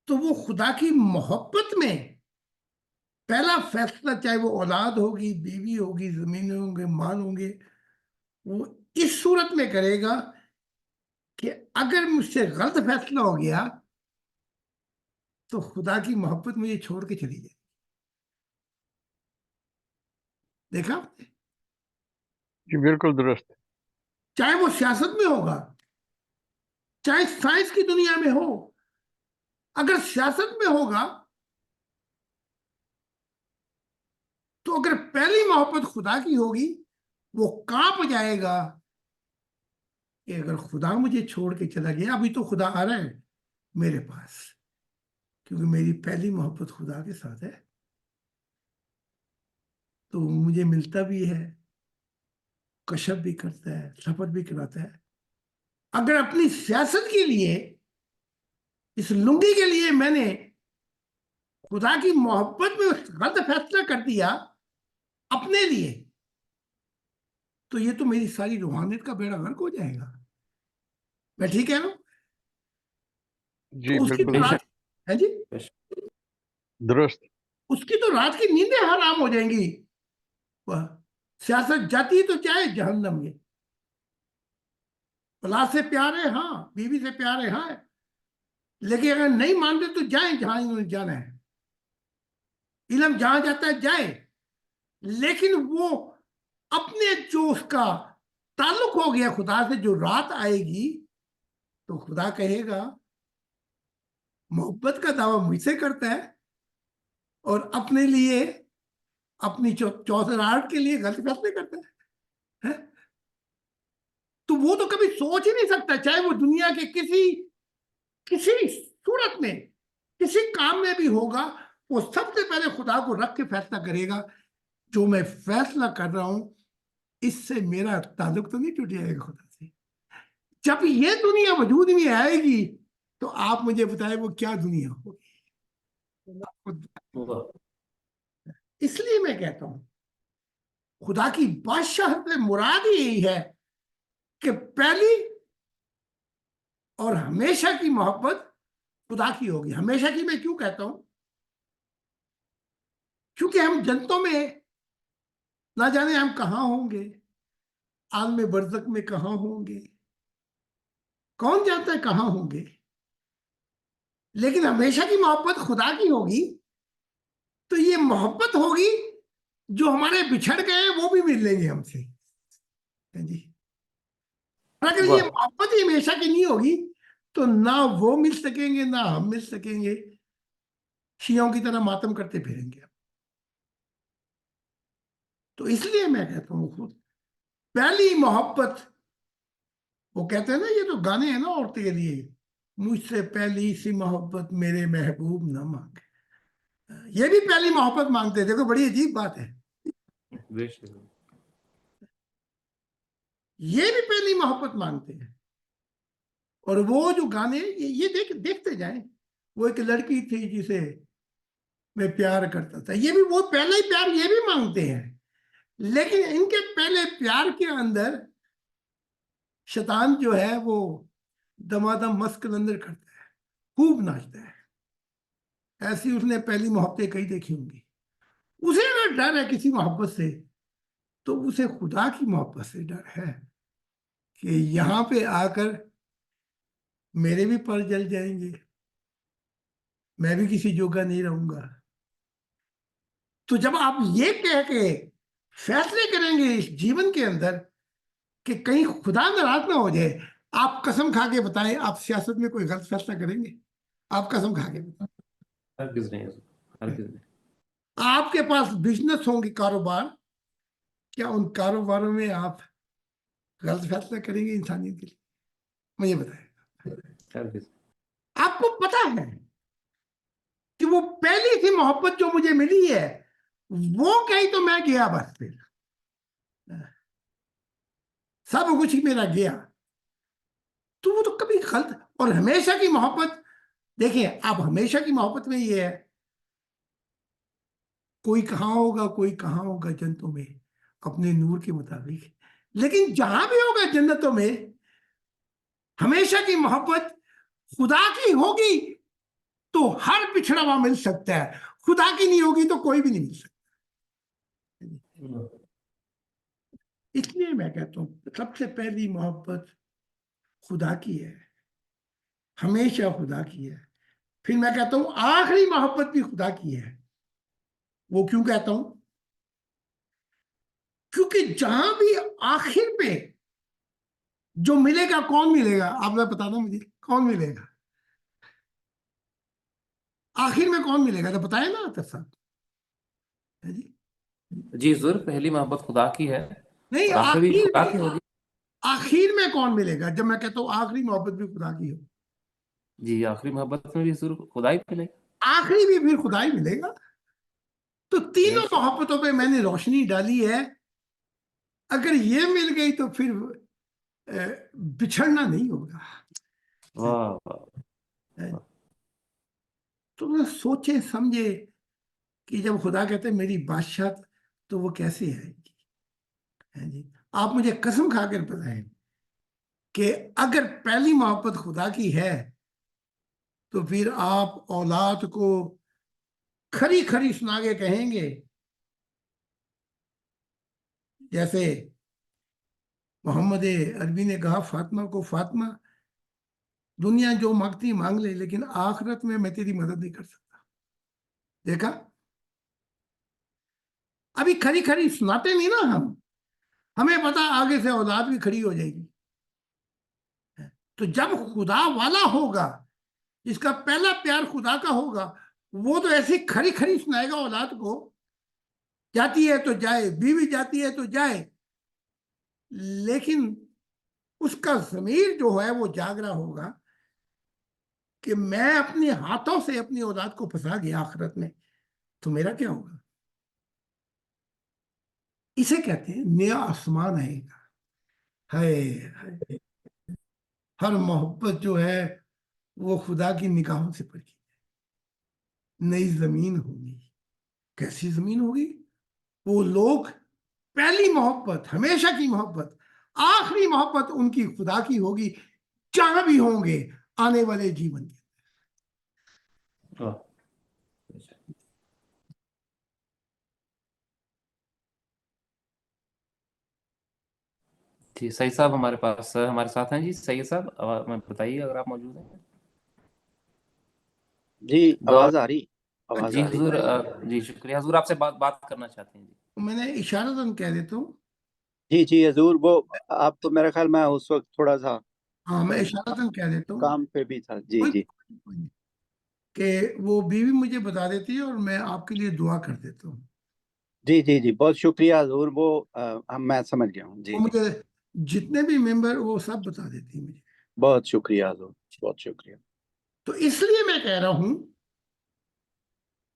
تو وہ خدا کی محبت میں پہلا فیصلہ, چاہے وہ اولاد ہوگی, بیوی ہوگی, زمینیں ہوں گے, مال ہوں گے, وہ اس صورت میں کرے گا کہ اگر مجھ سے غلط فیصلہ ہو گیا تو خدا کی محبت مجھے چھوڑ کے چلی جائے. دیکھا, جی بالکل درست. چاہے وہ سیاست میں ہوگا, چاہے سائنس کی دنیا میں ہو, اگر سیاست میں ہوگا تو اگر پہلی محبت خدا کی ہوگی وہ کانپ جائے گا کہ اگر خدا مجھے چھوڑ کے چلا گیا, ابھی تو خدا آ رہا ہے میرے پاس کیونکہ میری پہلی محبت خدا کے ساتھ ہے, تو مجھے ملتا بھی ہے, کشف بھی کرتا ہے, سفر بھی کراتا ہے. اگر اپنی سیاست کے لیے, اس لنگی کے لیے میں نے خدا کی محبت میں غلط فیصلہ کر دیا اپنے لیے, تو یہ تو میری ساری روحانیت کا بیڑا غرق ہو جائے گا. میں ٹھیک ہے نا؟ جی تو اس کی بالکل تو رات ہے جی, درست. اس کی تو رات کی نیندیں حرام ہو جائیں گی. سیاست جاتی تو چاہے جہنم میں, اولاد سے پیار ہے ہاں, بیوی سے پیار ہے ہاں, لیکن اگر نہیں مانتے تو جائیں جہاں انہوں نے جانا ہے, علم جہاں جاتا ہے جائے, لیکن وہ اپنے جو اس کا تعلق ہو گیا خدا سے, جو رات آئے گی تو خدا کہے گا محبت کا دعویٰ مجھ سے کرتا ہے اور اپنے لیے, اپنی چوسراہٹ کے لیے غلط فیصلے کرتا ہے. تو وہ تو کبھی سوچ ہی نہیں سکتا, چاہے وہ دنیا کے کسی صورت میں, کسی کام میں بھی ہوگا, وہ سب سے پہلے خدا کو رکھ کے فیصلہ کرے گا جو میں فیصلہ کر رہا ہوں اس سے میرا تعلق تو نہیں ٹوٹ جائے گا خدا سے. جب یہ دنیا وجود میں آئے گی تو آپ مجھے بتائیں وہ کیا دنیا ہوگی. اس لیے میں کہتا ہوں خدا کی بادشاہت میں مراد یہی ہے کہ پہلی اور ہمیشہ کی محبت خدا کی ہوگی. ہمیشہ کی میں کیوں کہتا ہوں, کیونکہ ہم جنتوں میں نہ جانے ہم کہاں ہوں گے, عالم برزخ میں کہاں ہوں گے, کون جانتا ہے کہاں ہوں گے, لیکن ہمیشہ کی محبت خدا کی ہوگی تو یہ محبت ہوگی جو ہمارے بچھڑ گئے وہ بھی مل لیں گے ہم سے جی. اگر یہ محبت ہی ہمیشہ کی نہیں ہوگی تو نہ وہ مل سکیں گے نہ ہم مل سکیں گے, شیعوں کی طرح ماتم کرتے پھریں گے. تو اس لیے میں کہتا ہوں خود پہلی محبت, وہ کہتے ہیں نا یہ تو گانے ہیں نا عورتوں کے لیے, مجھ سے پہلی سی محبت میرے محبوب نہ مانگے, یہ بھی پہلی محبت مانگتے ہیں. دیکھو بڑی عجیب بات ہے, بے شک یہ بھی پہلی محبت مانگتے ہیں. اور وہ جو گانے یہ دیکھتے جائیں. وہ ایک لڑکی تھی جسے میں پیار کرتا تھا, یہ بھی وہ پہلا ہی پیار یہ بھی مانگتے ہیں. لیکن ان کے پہلے پیار کے اندر شیطان جو ہے وہ دمادم مست کلندر کرتا ہے, خوب ناچتا ہے. ایسی اس نے پہلی محبتیں کئی دیکھی ہوں گی. اسے اگر ڈر ہے کسی محبت سے تو اسے خدا کی محبت سے ڈر ہے کہ یہاں پہ آ کر میرے بھی پر جل جائیں گے, میں بھی کسی جوگا نہیں رہوں گا. تو جب آپ یہ کہہ کے فیصلے کریں گے اس جیون کے اندر کہ کہیں خدا ناراض نہ ہو جائے, آپ قسم کھا کے بتائیں آپ سیاست میں کوئی غلط فیصلہ کریں گے؟ آپ قسم کھا کے بتائیں. ہرگز نہیں حضور, ہرگز نہیں. آپ کے پاس بزنس ہوں گے, کاروبار, کیا ان کاروباروں میں آپ غلط فیصلہ کریں گے انسانیت کے لیے؟ مجھے بتائیں. ہرگز. آپ کو پتا ہے کہ وہ پہلی سی محبت جو مجھے ملی ہے وہ کہیں تو میں گیا, بس پھر سب کچھ ہی میرا گیا. تو وہ تو کبھی غلط. اور ہمیشہ کی محبت دیکھیں, اب ہمیشہ کی محبت میں یہ ہے کوئی کہاں ہوگا کوئی کہاں ہوگا جنتوں میں اپنے نور کے مطابق, لیکن جہاں بھی ہوگا جنتوں میں ہمیشہ کی محبت خدا کی ہوگی تو ہر پچھڑا ہوا مل سکتا ہے, خدا کی نہیں ہوگی تو کوئی بھی نہیں مل سکتا. اس لیے میں کہتا ہوں سب سے پہلی محبت خدا کی ہے, ہمیشہ خدا کی ہے. پھر میں کہتا ہوں آخری محبت بھی خدا کی ہے. وہ کیوں کہتا ہوں؟ کیونکہ جہاں بھی آخر پہ جو ملے گا, کون ملے گا آپ نے بتا دو مجھے, کون ملے گا آخر میں, کون ملے گا تو بتائیں نا آتر صاحب. جی حضور, پہلی محبت خدا کی ہے نہیں, اور آخری بھی خدا کی آخر ہوگی. آخر میں کون ملے گا جب میں کہتا ہوں آخری محبت بھی خدا کی ہو؟ جی آخری محبت میں بھی حضور خدا ہی ملے. آخری بھی پھر خدا ہی ملے گا. تو تینوں محبتوں پہ میں نے روشنی ڈالی ہے. اگر یہ مل گئی تو پھر بچھڑنا نہیں ہوگا. واہ واہ. تو سوچے سمجھے کہ جب خدا کہتے ہیں میری بادشاہت تو وہ کیسے آئے گی. آپ مجھے قسم کھا کر بتائیں کہ اگر پہلی محبت خدا کی ہے تو پھر آپ اولاد کو کھری کھری سنا کے کہیں گے جیسے محمد عربی نے کہا فاطمہ کو, فاطمہ دنیا جو مانگتی مانگ لے لیکن آخرت میں تیری مدد نہیں کر سکتا. دیکھا, ابھی کھری کھری سناتے نہیں نا ہمیں پتا آگے سے اولاد بھی کھڑی ہو جائے گی. تو جب خدا والا ہوگا جس کا پہلا پیار خدا کا ہوگا وہ تو ایسی کھری کھری سنائے گا اولاد کو, جاتی ہے تو جائے, بیوی جاتی ہے تو جائے, لیکن اس کا ضمیر جو ہے وہ جاگ رہا ہوگا کہ میں اپنے ہاتھوں سے اپنی اولاد کو پھنسا گیا آخرت میں, تو میرا کیا ہوگا. اسے کہتے ہیں نیا آسمان آئے گا. ہر محبت جو ہے وہ خدا کی نگاہوں سے پرکھی ہے. نئی زمین ہوگی. کیسی زمین ہوگی؟ وہ لوگ پہلی محبت, ہمیشہ کی محبت, آخری محبت ان کی خدا کی ہوگی جہاں بھی ہوں گے آنے والے جیون کے. جی سعید صاحب ہمارے پاس ہمارے ساتھ ہیں. جی سعید صاحب میں بتائیے اگر آپ موجود ہیں. جی آواز آ رہی, آواز جی آ رہی. حضور, جی شکریہ حضور, آپ سے بات کرنا چاہتے ہیں. جی میں نے اشارتاً کہہ دیتا ہوں. جی حضور, وہ آپ تو میرا خیال میں اس وقت تھوڑا سا ہاں میں اشارتاً کہہ دیتا ہوں کام پہ بھی تھا. جی کہ وہ بیوی مجھے بتا دیتی ہے اور میں آپ کے لیے دعا کر دیتا ہوں. جی بہت شکریہ حضور, وہ میں سمجھ گیا ہوں. جی مجھے جتنے بھی ممبر وہ سب بتا دیتی ہیں مجھے. بہت شکریہ حضور, بہت شکریہ. تو اس لیے میں کہہ رہا ہوں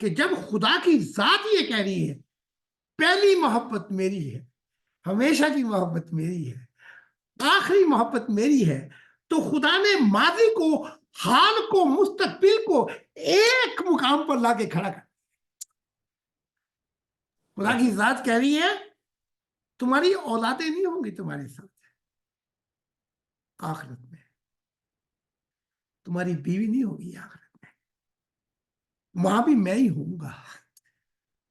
کہ جب خدا کی ذات یہ کہہ رہی ہے پہلی محبت میری ہے، ہمیشہ کی محبت میری ہے، آخری محبت میری ہے، تو خدا نے ماضی کو، حال کو، مستقبل کو ایک مقام پر لا کے کھڑا کر، خدا کی ذات کہہ رہی ہے تمہاری اولادیں نہیں ہوں گی تمہارے ساتھ آخرت میں، تمہاری بیوی نہیں ہوگی آخرت میں، وہاں بھی میں ہی ہوں گا۔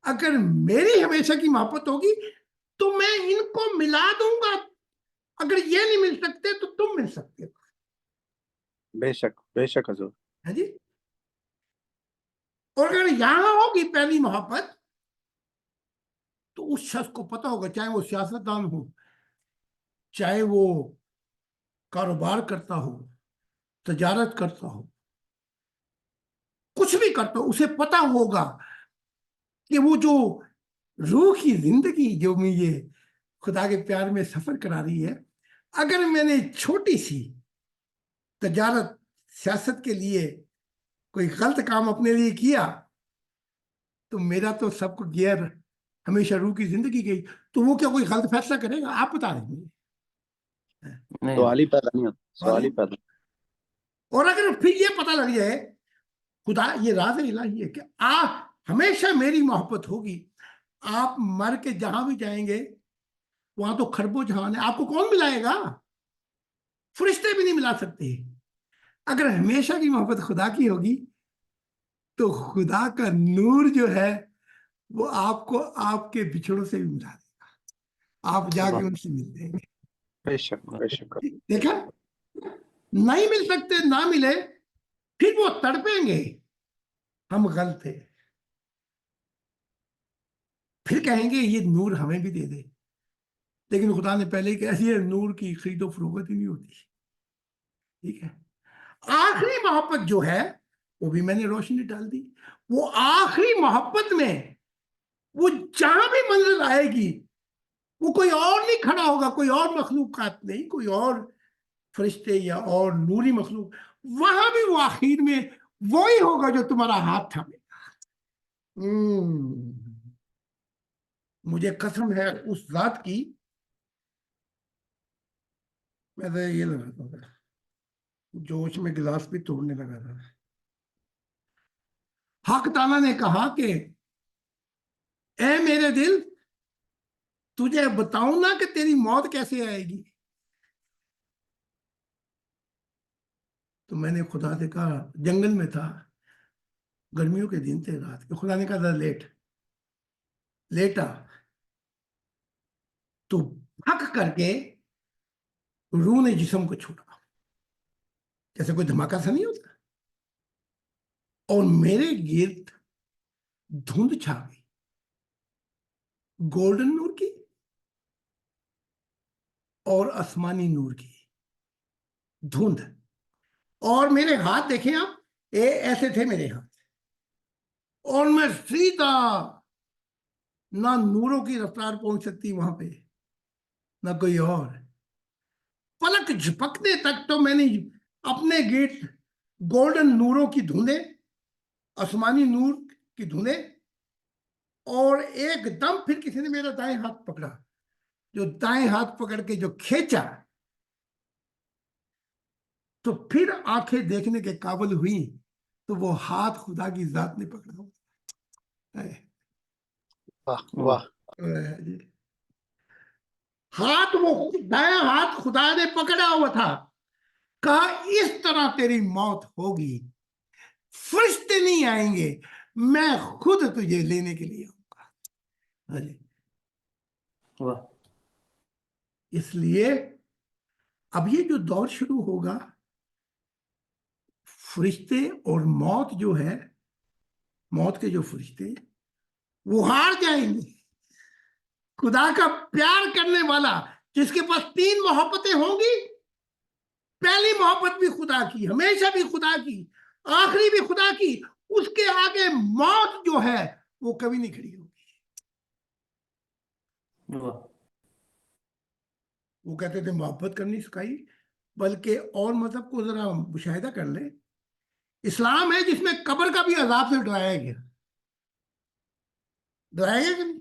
اگر میری ہمیشہ کی محبت ہوگی تو میں ان کو ملا دوں گا، اگر یہ نہیں مل سکتے تو تم مل سکتے ہو۔ بے شک حضور۔ ہے جی، اور اگر یہاں ہوگی پہلی محبت تو اس شخص کو پتا ہوگا، چاہے وہ سیاستدان ہو، چاہے وہ کاروبار کرتا ہو، تجارت کرتا ہو، کچھ بھی کرتا ہو، اسے پتا ہوگا کہ وہ جو روح کی زندگی جو مجھے خدا کے پیار میں سفر کرا رہی ہے، اگر میں نے چھوٹی سی تجارت سیاست کے لیے کوئی غلط کام اپنے لیے کیا تو میرا تو سب کو گیئر ہمیشہ روح کی زندگی گئی، تو وہ کیا کوئی غلط فیصلہ کرے گا؟ آپ بتا دیں گے، سوال ہی پیدا نہیں ہوتا، سوال ہی پیدا۔ اور اگر پھر یہ پتہ لگ جائے خدا یہ راز الہی ہے کہ آپ ہمیشہ میری محبت ہوگی، آپ مر کے جہاں بھی جائیں گے وہاں تو خربوں جہان ہے، آپ کو کون ملائے گا؟ فرشتے بھی نہیں ملا سکتے۔ اگر ہمیشہ کی محبت خدا کی ہوگی تو خدا کا نور جو ہے وہ آپ کو آپ کے بچھڑوں سے بھی ملا دے گا، آپ جا کے ان سے مل جائیں گے۔ بے شک بے شک۔ دیکھا، نہیں مل سکتے، نہ ملے، پھر وہ تڑپیں گے ہم غلط تھے، پھر کہیں گے یہ نور ہمیں بھی دے دے، لیکن خدا نے پہلے ہی کہہ دیا نور کی خرید و فروخت ہی نہیں ہوتی۔ ٹھیک ہے، آخری محبت جو ہے وہ بھی میں نے روشنی ڈال دی، وہ آخری محبت میں وہ جہاں بھی منزل آئے گی وہ کوئی اور نہیں کھڑا ہوگا، کوئی اور مخلوقات نہیں، کوئی اور فرشتے یا اور نوری مخلوق، وہاں بھی وہ آخر میں وہی ہوگا جو تمہارا ہاتھ تھامے گا۔ مجھے قسم ہے اس ذات کی، میں تو یہ لگاتا تھا جوش میں گلاس بھی توڑنے لگا تھا۔ حق تعالیٰ نے کہا کہ اے میرے دل تجھے بتاؤں نا کہ تیری موت کیسے آئے گی؟ تو میں نے خدا سے کہا، جنگل میں تھا، گرمیوں کے دن تھے، رات کے، خدا نے کہا لیٹا تو پھک کر کے روح نے جسم کو چھوڑا، جیسے کوئی دھماکہ سا نہیں ہوتا، اور میرے گرد دھند چھا گئی، گولڈن نور کی اور آسمانی نور کی دھند، اور میرے ہاتھ دیکھیں آپ، ایسے تھے میرے ہاتھ، اور میں سیدھا، نہ نوروں کی رفتار پہنچ سکتی وہاں پہ نہ کوئی اور، پلک جھپکنے تک تو میں نے اپنے گرد گولڈن نوروں کی دھندیں، آسمانی نور کی دھندیں، اور ایک دم پھر کسی نے میرا دائیں ہاتھ پکڑا، جو دائیں ہاتھ پکڑ کے جو کھینچا تو پھر آنکھیں دیکھنے کے قابل ہوئی تو وہ ہاتھ خدا کی ذات نے پکڑا ہوا ہے۔ واہ واہ۔ ہاتھ، وہ دائیں ہاتھ خدا نے پکڑا ہوا تھا، کہا اس طرح تیری موت ہوگی، فرشتے نہیں آئیں گے، میں خود تجھے لینے کے لیے آؤں گا۔ اس لیے اب یہ جو دور شروع ہوگا، فرشتے اور موت جو ہے، موت کے جو فرشتے وہ ہار جائیں گے۔ خدا کا پیار کرنے والا جس کے پاس 3 محبتیں ہوں گی، پہلی محبت بھی خدا کی، ہمیشہ بھی خدا کی، آخری بھی خدا کی، اس کے آگے موت جو ہے وہ کبھی نہیں کھڑی ہوگی۔ وہ کہتے تھے محبت کرنی سکھائی، بلکہ اور مذہب کو ذرا مشاہدہ کر لیں، اسلام ہے جس میں قبر کا بھی عذاب سے ڈرایا گیا، ڈرایا گیا کہ نہیں؟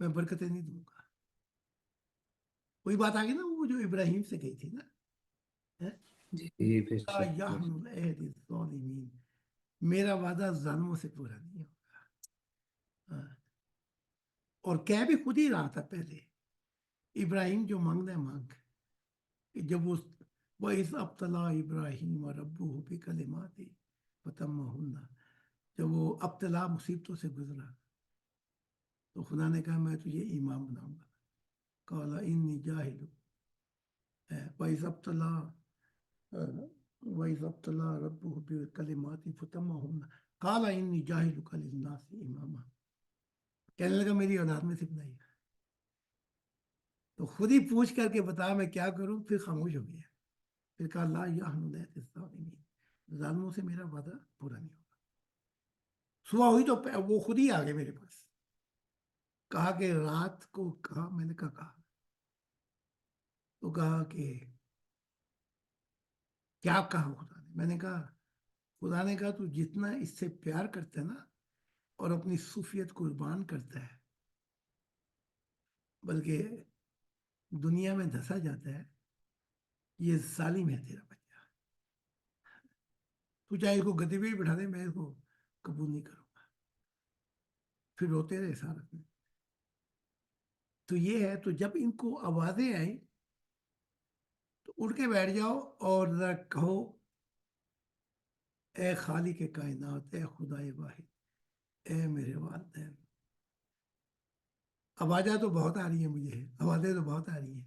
میں برکتیں نہیں دوں گا. وہی بات آ گئی نا وہ جو ابراہیم سے گئی تھی نا, جی بے لا شک، بے یحن شک. العہد الظالمین, میرا وعدہ ظالموں سے پورا نہیں ہوگا. ہاں. اور کہہ بھی خود ہی رہا تھا پہلے, ابراہیم جو مانگنا ہے مانگ, کہ جب وہ وَإِذْ ابتلى ابراہیم ربہ بکلمات فتمہن, جب وہ ابتلا مصیبتوں سے گزرا تو خدا نے کہا میں تجھے امام بناؤں گا. قال انی جاہل, وَإِذْ ابتلى ربہ بکلمات فتمہن قال انی جاہلک للناس اماما, کہنے لگا میری اولاد میں سے بنائی. تو خود ہی پوچھ کر کے بتا میں کیا کروں, پھر خاموش ہو گیا. پھر کہا لا یحن العہد الظالمین, ظالموں سے میرا وعدہ پورا نہیں ہوگا. صبح ہوئی تو وہ خود ہی آ گئے میرے پاس, کہا کہ رات کو کہا, میں نے کہا تو کہا کہ کیا کہا خدا نے. میں نے کہا خدا نے کہا تو جتنا اس سے پیار کرتا ہے نا اور اپنی صوفیت قربان کرتا ہے, بلکہ دنیا میں دھسا جاتا ہے, یہ ظالم ہے تیرا بچہ. تو چاہے اس کو گدے پہ بٹھا دے, میں اس کو قبول نہیں کروں گا. پھر روتے رہے سارا دن. تو یہ ہے, تو جب ان کو آوازیں آئیں تو اٹھ کے بیٹھ جاؤ اور ذرا کہو اے خالق کائنات, اے خدائے واحد, اے میرے والدین. آوازیں تو بہت آ رہی ہیں مجھے, آوازیں تو بہت آ رہی ہیں,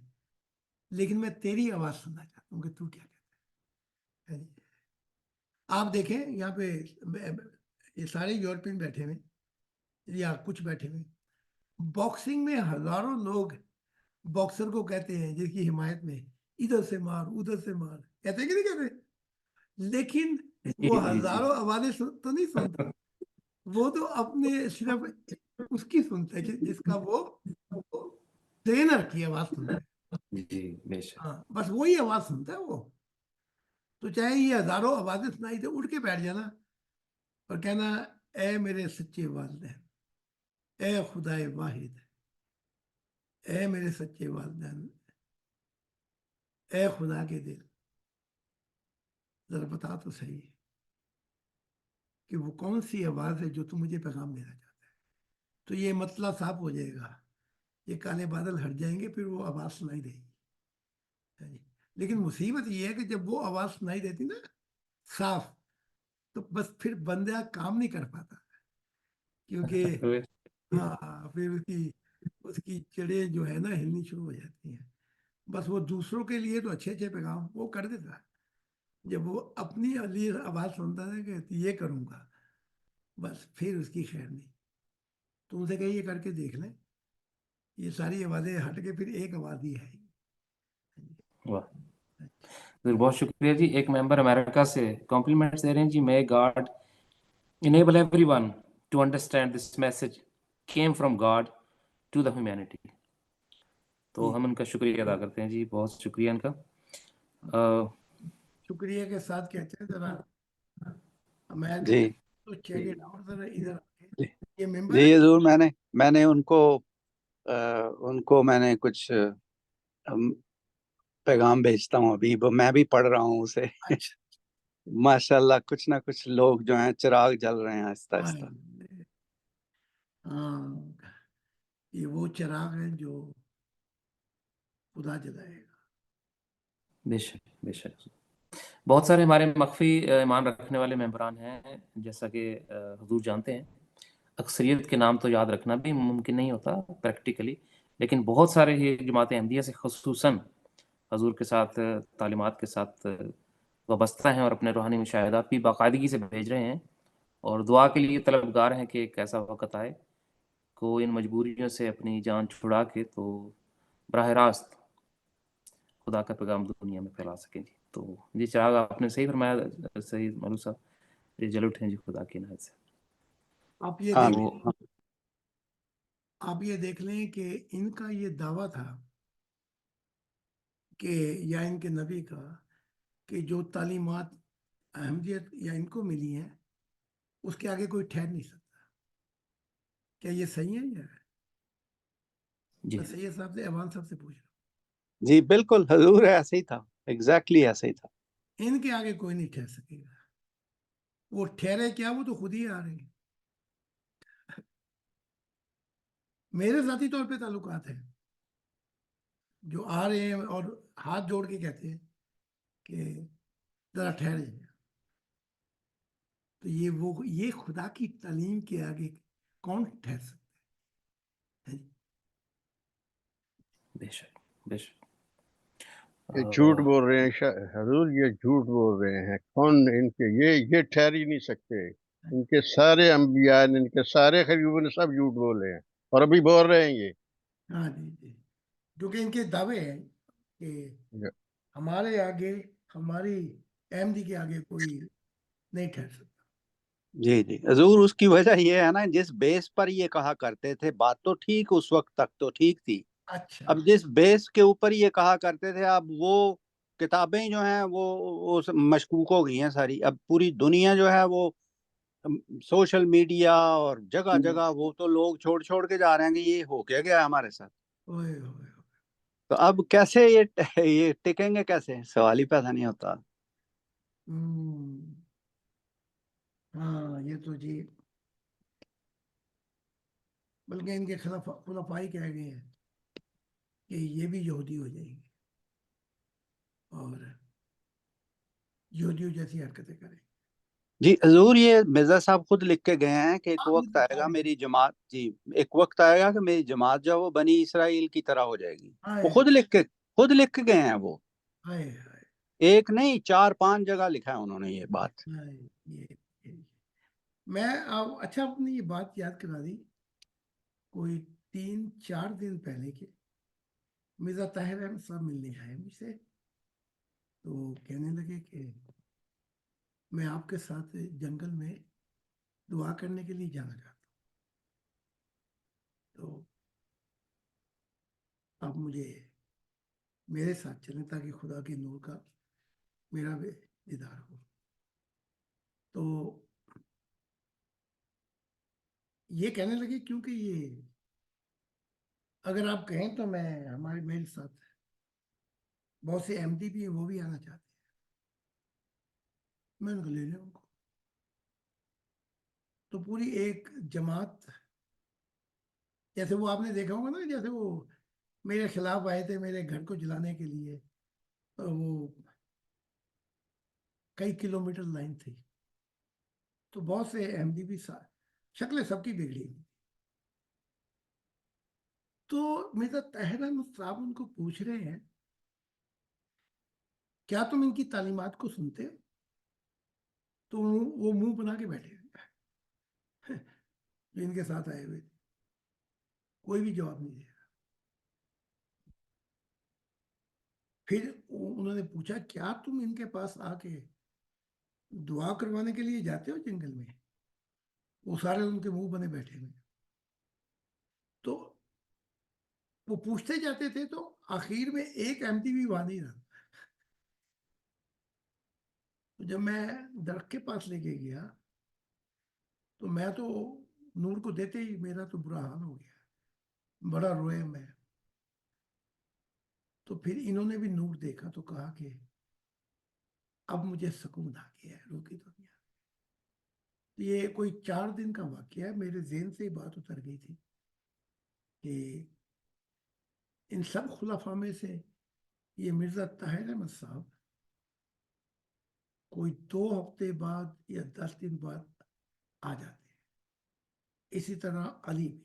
لیکن میں تیری آواز سننا چاہتا ہوں کہ تو کیا کہتا ہے. آپ دیکھیں یہاں پہ یہ سارے یورپین بیٹھے ہوئے یا کچھ بیٹھے ہوئے, باکسنگ میں ہزاروں لوگ باکسر کو کہتے ہیں جس کی حمایت میں ادھر سے مار ادھر سے مار, کہتے ہیں کہ نہیں کہتے, لیکن وہ جی جی ہزاروں آوازیں تو نہیں سنتا, وہ تو اپنے صرف اس کی سنتا ہے جس کا وہ ٹرینر کی آواز سنتا ہے. جی بے شک. ہاں بس وہی آواز سنتا ہے وہ. تو چاہے یہ ہزاروں آوازیں سنائی دے, اٹھ کے بیٹھ جانا اور کہنا اے میرے سچے والدین, اے خدائے واحد, اے میرے سچے والدین, اے خدا کے دل, ذرا بتا تو صحیح کہ وہ کون سی آواز ہے جو تم مجھے پیغام دینا چاہتا ہے. تو یہ مسئلہ صاف ہو جائے گا, یہ کالے بادل ہٹ جائیں گے, پھر وہ آواز سنائی دے گی. لیکن مصیبت یہ ہے کہ جب وہ آواز سنائی دیتی نا صاف, تو بس پھر بندہ کام نہیں کر پاتا, کیونکہ ہاں پھر اس کی چڑیں جو ہے نا ہلنی شروع ہو جاتی ہیں. بس وہ دوسروں کے لیے تو اچھے اچھے پیغام وہ کر دیتا ہے, جب وہ اپنی علی آواز سنتا ہے کہ یہ کروں گا, بس پھر اس کی خیر نہیں. تو ان سے کہیں یہ کر کے دیکھ لیں, یہ ساری آوازیں ہٹ کے پھر ایک آواز ہی ہے. واہ, بہت شکریہ جی. ایک ممبر امریکہ سے کمپلیمنٹس دے رہے ہیں جی. May God enable everyone to understand this message came from God to the humanity. تو ہم ان کا شکریہ ادا کرتے ہیں جی, بہت شکریہ ان کا. شکریہ کے ساتھ کہتے ہیں ذرا میں جی تو چیک اٹ آؤٹ ذرا ادھر آ کے. جی یہ ممبر جی حضور میں نے ان کو میں نے کچھ پیغام بھیجتا ہوں ابھی, میں بھی پڑھ رہا ہوں اسے. ماشاء اللہ کچھ نہ کچھ لوگ جو ہیں چراغ جل رہے ہیں آہستہ آہستہ. ہاں یہ وہ چراغ ہے جو خدا جلائے گا. بے شک بے شک. بہت سارے ہمارے مخفی ایمان رکھنے والے ممبران ہیں, جیسا کہ حضور جانتے ہیں. اکثریت کے نام تو یاد رکھنا بھی ممکن نہیں ہوتا پریکٹیکلی, لیکن بہت سارے یہ جماعت احمدیہ سے خصوصاً حضور کے ساتھ تعلیمات کے ساتھ وابستہ ہیں اور اپنے روحانی مشاہدات بھی باقاعدگی سے بھیج رہے ہیں, اور دعا کے لیے طلبگار ہیں کہ ایک ایسا وقت آئے کو ان مجبوریوں سے اپنی جان چھڑا کے تو براہ راست خدا کا پیغام دنیا میں پھیلا سکیں جی. تو جی چراغ آپ نے صحیح فرمایا, صحیح مولو صاحب, یہ جل اٹھیں جی خدا کی عنایت سے. آپ یہ دیکھ لیں کہ ان کا یہ دعویٰ تھا کہ یا ان کے نبی کا کہ جو تعلیمات احمدیت یا ان کو ملی ہیں اس کے آگے کوئی ٹھہر نہیں سکتا. کیا یہ صحیح ہے یا جی میں سید صاحب سے ایوان صاحب سے پوچھ رہا جی بالکل حضور ایسے ہی تھا، ایگزیکٹلی ایسے ہی تھا. ہوں ان کے آگے کوئی نہیں ٹھہر سکے گا. وہ ٹھہرے کیا، وہ تو خود ہی آ رہے ہیں. میرے ذاتی طور پہ تعلقات ہیں جو آ رہے ہیں اور ہاتھ جوڑ کے کہتے ہیں کہ ذرا ٹھہرے. تو یہ خدا کی تعلیم کے آگے کون ٹھہر سکتا ہے؟ بے شک بے شک. یہ جھوٹ بول رہے ہیں حضور، یہ جھوٹ بول رہے ہیں. کون ان کے یہ ٹھہر ہی نہیں سکتے. ان کے سارے انبیاء، ان کے سارے خلیفوں نے سب جھوٹ بولے ہیں اور ابھی بول رہے ہیں یہ. ہاں جی جی، کیونکہ ان کے دعوے ہیں کہ ہمارے آگے، ہماری احمدی کے آگے کوئی نہیں ٹھہر سکتا. جی جی حضور، اس کی وجہ یہ ہے نا، جس بیس پر یہ کہا کرتے تھے بات تو ٹھیک، اس وقت تک تو ٹھیک تھی. اچھا، اب جس بیس کے اوپر یہ کہا کرتے تھے، اب وہ کتابیں جو ہیں وہ مشکوک ہو گئی ہیں ساری. اب پوری دنیا جو ہے وہ سوشل میڈیا اور جگہ جگہ وہ تو لوگ چھوڑ کے جا رہے ہیں کہ یہ ہو کیا گیا ہمارے ساتھ. اوئے ہوئے. تو اب کیسے یہ ٹکیں گے، کیسے؟ سوال ہی پیدا نہیں ہوتا. ہاں یہ تو جی، بلکہ ان کے خلاف خلفائی کہہ گئے ہیں کہ یہ بھی یہودی ہو جائیں گے اور یہودیوں جیسی حرکتیں کریں. جی حضور، یہ مرزا صاحب خود لکھ کے گئے ہیں کہ ایک آپ وقت آئے گا نے میری جماعت، جی ایک وقت آئے گا کہ میری جماعت جو ہے وہ بنی اسرائیل کی طرح ہو جائے گی. وہ ہائے خود لکھ کے گئے ہیں. وہ ہائے ایک نہیں 4-5 جگہ لکھا ہے انہوں نے یہ بات. ہائے. یہ میں اچھا آپ نے یہ بات یاد کرا دی. کوئی 3-4 دن پہلے کے مرزا طاہر احمد صاحب ملنے آئے مجھ سے، تو کہنے لگے کہ میں آپ کے ساتھ جنگل میں دعا کرنے کے لیے جانا چاہتا ہوں، تو آپ مجھے میرے ساتھ چلیں تاکہ خدا کے نور کا میرا بھی دیدار ہو. تو یہ کہنے لگے کیونکہ یہ اگر آپ کہیں تو میرے ساتھ بہت سے احمدی بھی ہیں، وہ بھی آنا چاہتے ہیں. میں ان کو لے لیں ان کو. تو پوری ایک جماعت، جیسے وہ آپ نے دیکھا ہوگا نا، جیسے وہ میرے خلاف آئے تھے میرے گھر کو جلانے کے لیے، وہ کئی کلومیٹر لائن تھی، تو بہت سے احمدی بھی شکلیں سب کی بگڑی. تو مرزا طاہر احمد صاحب ان کو پوچھ رہے ہیں کیا تم ان کی تعلیمات کو سنتے ہو؟ تو وہ منہ بنا کے بیٹھے جو ان کے ساتھ آئے ہوئے تھے، کوئی بھی جواب نہیں دیا. پھر انہوں نے پوچھا کیا تم ان کے پاس آ کے دعا کروانے کے لیے جاتے ہو جنگل میں؟ وہ سارے ان کے منہ بنے بیٹھے ہوئے. تو وہ پوچھتے جاتے تھے تو آخر میں ایک احمدی بھی وہاں نہیں رہا. تو جب میں درخت کے پاس لے کے گیا تو میں تو نور کو دیتے ہی میرا تو برا حال ہو گیا، بڑا رویا میں. تو پھر انہوں نے بھی نور دیکھا تو کہا کہ اب مجھے سکون آ گیا ہے روح کی دنیا. یہ کوئی 4 دن کا واقعہ ہے. میرے ذہن سے بات اتر گئی تھی کہ ان سب خلفاء میں سے یہ مرزا طاہر احمد صاحب کوئی 2 ہفتے بعد یا 10 دن بعد آ جاتے ہیں. اسی طرح علی بھی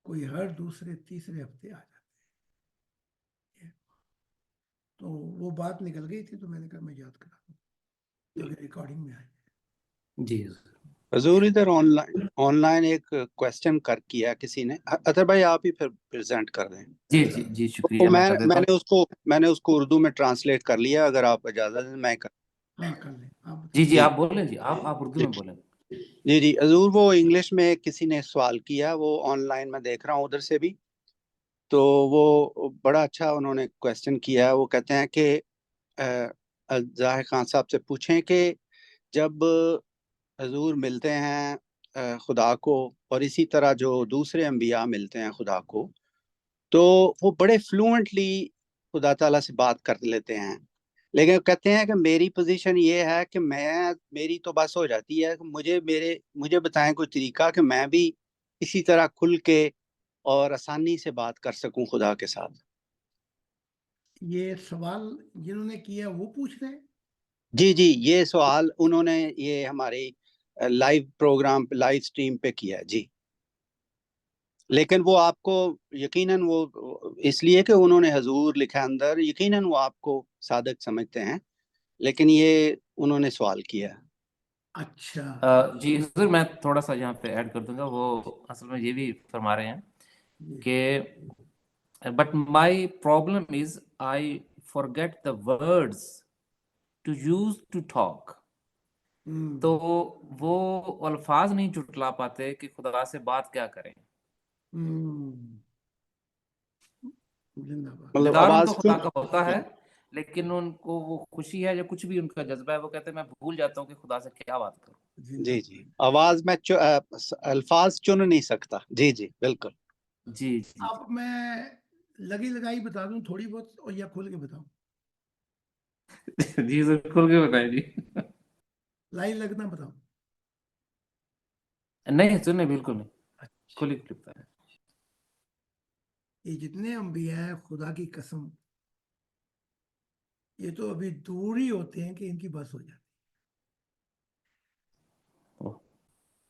کوئی ہر دوسرے تیسرے ہفتے آ جاتے ہیں. تو وہ بات نکل گئی تھی تو میں نے کہا میں یاد کرا دوں تاکہ ریکارڈنگ میں آئے. جی حضور ادھر آن لائن ایک کویسچن کیا کسی نے. اطہر بھائی آپ ہی پھر پریزنٹ کر دیں. جی جی جی شکریہ. میں کر دیتا ہوں. میں نے اس کو اردو میں ٹرانسلیٹ کر لیا، اگر آپ اجازت دیں میں ہاں کر لیں آپ. جی آپ بولیں. جی آپ اردو میں بولیں. جی حضور، وہ انگلش میں کسی نے سوال کیا، وہ آن لائن میں دیکھ رہا ہوں ادھر سے بھی، تو وہ بڑا اچھا انہوں نے کویسچن کیا. وہ کہتے ہیں کہ ظاہر خان صاحب سے پوچھیں کہ جب حضور ملتے ہیں خدا کو، اور اسی طرح جو دوسرے انبیاء ملتے ہیں خدا کو، تو وہ بڑے فلوئنٹلی خدا تعالیٰ سے بات کر لیتے ہیں، لیکن کہتے ہیں کہ میری پوزیشن یہ ہے کہ میری تو بس ہو جاتی ہے کہ مجھے بتائیں کوئی طریقہ کہ میں بھی اسی طرح کھل کے اور آسانی سے بات کر سکوں خدا کے ساتھ۔ یہ سوال جنہوں نے کیا وہ پوچھ رہے ہیں؟ جی جی، یہ سوال انہوں نے یہ ہماری لائیو پروگرام پہ، لائیو سٹریم پہ کیا ہے جی، لیکن وہ آپ کو یقیناً وہ اس لیے کہ انہوں نے حضور لکھا اندر، یقیناً وہ آپ کو صادق سمجھتے ہیں، لیکن یہ انہوں نے سوال کیا ہے۔ اچھا جی حضور میں تھوڑا سا یہاں پہ ایڈ کر دوں گا، وہ اصل میں یہ بھی فرما رہے ہیں کہ but my problem is I forget the words to use to talk. تو وہ الفاظ نہیں جھٹلا پاتے کہ خدا سے بات کیا کریں۔ مطلب دیدار ان آواز کو خدا کا ہوتا ہے، لیکن ان کو وہ خوشی ہے یا کچھ بھی ان کا جذبہ ہے، وہ کہتے ہیں میں بھول جاتا ہوں کہ خدا سے کیا بات کروں۔ جی جی، آواز میں الفاظ چن نہیں سکتا۔ جی جی بالکل۔ جی جی اب میں لگی لگائی بتا دوں تھوڑی بہت، اور یا کھول کے بتاؤں؟ جی سر کھول کے بتائیں جی۔ لائن لگنا بتاؤں؟ نہیں سننے بالکل نہیں، کھلی کھلی بتائیں۔ یہ جتنے انبیاء ہیں خدا کی قسم، یہ تو ابھی دور ہی ہوتے ہیں کہ ان کی بس ہو جاتی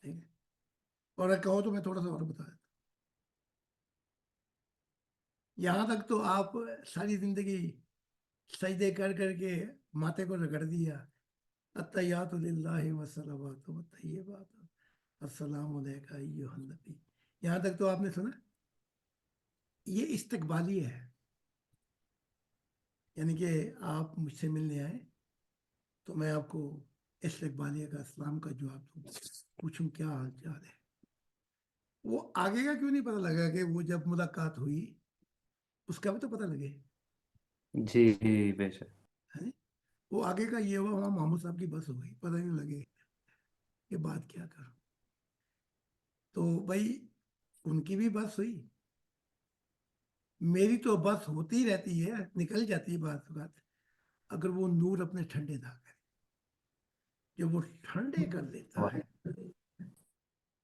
ہے۔ اور کہو تو میں تھوڑا سا اور بتا دیتا ہوں۔ یہاں تک تو آپ ساری زندگی سجدے کر کر کے ماتھے کو رگڑ دیا، التحیات للہ والصلوات والطیبات السلام علیکہ ایھا النبی، یہاں تک تو آپ نے سنا۔ یہ استقبالی ہے، یعنی کہ آپ مجھ سے ملنے آئے تو میں آپ کو استقبالیہ کا اسلام کا جواب دوں، پوچھوں کیا حال چال ہے۔ وہ آگے کا کیوں نہیں پتہ لگا کہ وہ جب ملاقات ہوئی اس کا بھی تو پتہ لگے۔ جی جی بے شک۔ وہ آگے کا یہ ہوا وہاں محمود صاحب کی بس ہو گئی، پتہ نہیں لگے کہ بات کیا کروں۔ تو بھائی ان کی بھی بس ہوئی، میری تو بس ہوتی رہتی ہے، نکل جاتی ہے بات بات، اگر وہ نور اپنے ٹھنڈے نہ کرے۔ جب وہ ٹھنڈے کر دیتا ہے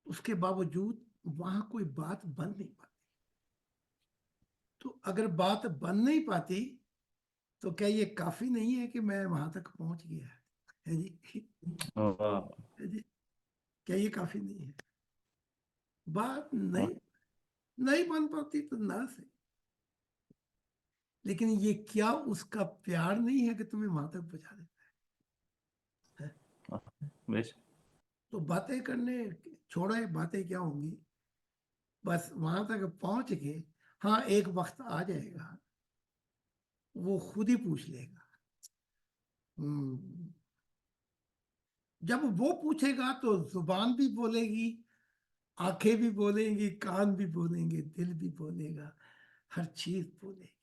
اس کے باوجود وہاں کوئی بات بن نہیں پاتی۔ تو اگر بات بن نہیں پاتی تو کیا یہ کافی نہیں ہے کہ میں وہاں تک پہنچ گیا ہے جی؟ جی کیا یہ کافی نہیں ہے؟ بات نہیں بن پاتی تو نہ سے، لیکن یہ کیا اس کا پیار نہیں ہے کہ تمہیں وہاں تک پہنچا دیتا ہے؟ تو باتیں کرنے چھوڑے، باتیں کیا ہوں گی، بس وہاں تک پہنچ کے ہاں ایک وقت آ جائے گا وہ خود ہی پوچھ لے گا۔ جب وہ پوچھے گا تو زبان بھی بولے گی، آنکھیں بھی بولیں گی، کان بھی بولیں گے، دل بھی بولے گا، ہر چیز بولے گی۔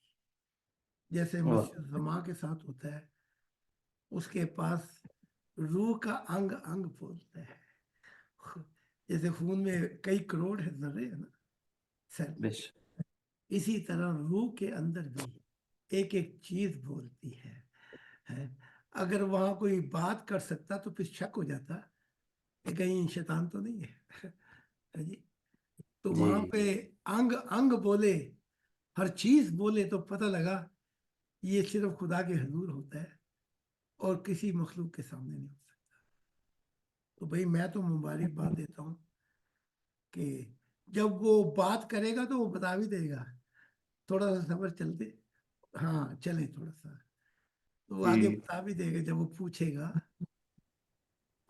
جیسے مسجد زما کے ساتھ ہوتا ہے، اس کے پاس روح کا انگ انگ بولتا ہے، جیسے خون میں کئی کروڑ ہے ذرے ہے نا سیل، اسی طرح روح کے اندر بھی ایک ایک چیز بولتی ہے۔ اگر وہاں کوئی بات کر سکتا تو پھر شک ہو جاتا کہ کہیں شیطان تو نہیں ہے جی۔ تو وہاں پہ انگ انگ بولے، ہر چیز بولے، تو پتہ لگا یہ صرف خدا کے حضور ہوتا ہے اور کسی مخلوق کے سامنے نہیں ہو سکتا۔ تو بھائی میں تو مبارک بات دیتا ہوں کہ جب وہ بات کرے گا تو وہ بتا بھی دے گا، تھوڑا سا صبر چلتے، ہاں چلیں تھوڑا سا، تو وہ آگے بتا بھی دے گا۔ جب وہ پوچھے گا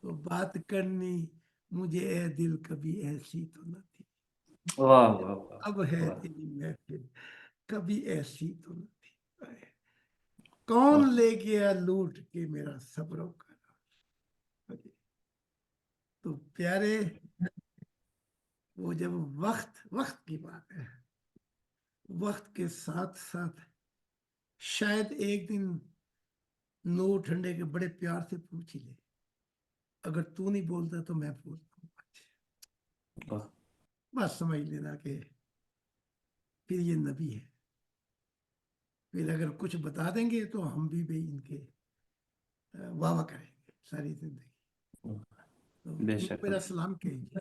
تو بات کرنی مجھے اے دل کبھی ایسی تو نہ تھی، اب ہے تیری محفل کبھی ایسی تو نہ تھی، کون لے گیا لوٹ کے میرا صبروں کا نام۔ تو پیارے وہ جب وقت کی بات ہے، وقت کے ساتھ ساتھ شاید ایک دن نور ٹھنڈے کے بڑے پیار سے پوچھ ہی لے، اگر تو نہیں بولتا تو میں بولتا ہوں، بس سمجھ لینا کہ پھر یہ نبی ہے. پھر اگر کچھ بتا دیں گے تو ہم بھی ان کے واہ واہ کریں گے ساری زندگی. تو بے ان کو شک. میرا سلام کہیے.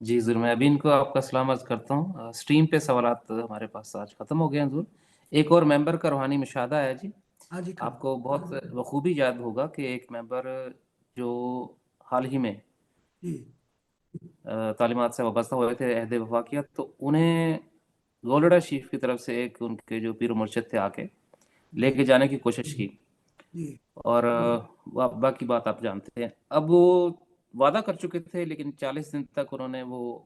جی حضور، میں ابھی ان کو آپ کا سلام عرض کرتا ہوں. اسٹریم پہ سوالات ہمارے پاس آج ختم ہو گئے ہیں حضور. ایک اور ممبر کا روحانی مشاہدہ ہے جی. ہاں جی آپ کو بہت بخوبی یاد ہوگا کہ ایک ممبر جو حال ہی میں جی تعلیمات سے وابستہ ہوئے تھے، عہد وفا کیا، تو انہیں گولڈا شیف کی طرف سے ایک ان کے جو پیر و مرشد تھے آ کے لے کے جانے کی کوشش کی، جی اور وہ ابا کی بات آپ جانتے ہیں. اب وہ وعدہ کر چکے تھے، لیکن 40 دن تک انہوں نے وہ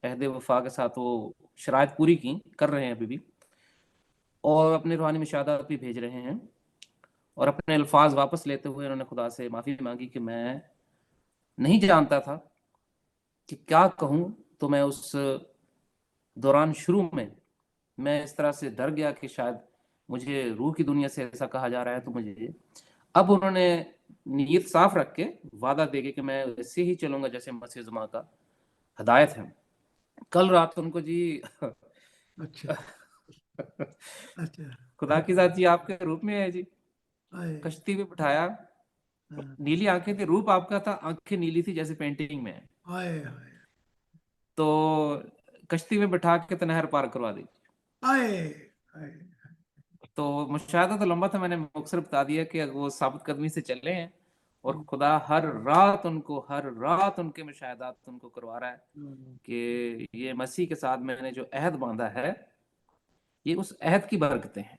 عہد وفا کے ساتھ وہ شرائط پوری کی، کر رہے ہیں ابھی بھی، اور اپنے روحانی مشاہدات بھی بھیج رہے ہیں. اور اپنے الفاظ واپس لیتے ہوئے انہوں نے خدا سے معافی مانگی کہ میں نہیں جانتا تھا کہ کیا کہوں. تو میں اس دوران شروع میں اس طرح سے ڈر گیا کہ شاید مجھے روح کی دنیا سے ایسا کہا جا رہا ہے. تو مجھے اب انہوں نے نیت صاف رکھ کے وعدہ دے کے کہ میں ایسے ہی چلوں گا جیسے مسیح زماں کا ہدایت ہے. کل رات ان کو جی اچھا اچھا خدا کی ذات جی آپ کے روپ میں ہے جی، آئے کشتی میں بٹھایا. نیلی آنکھیں تھی، روپ آپ کا تھا، آنکھیں نیلی تھی جیسے پینٹنگ میں. آئے آئے تو کشتی میں بٹھا کے تو نہر پار کروا دی. آئے آئے. تو مشاہدہ تو لمبا تھا، میں نے مختصر بتا دیا کہ وہ ثابت قدمی سے چلے ہیں، اور خدا ہر رات ان کے مشاہدات ان کو کروا رہا ہے کہ یہ مسیح کے ساتھ میں نے جو عہد باندھا ہے، یہ اس عہد کی برکتیں ہیں.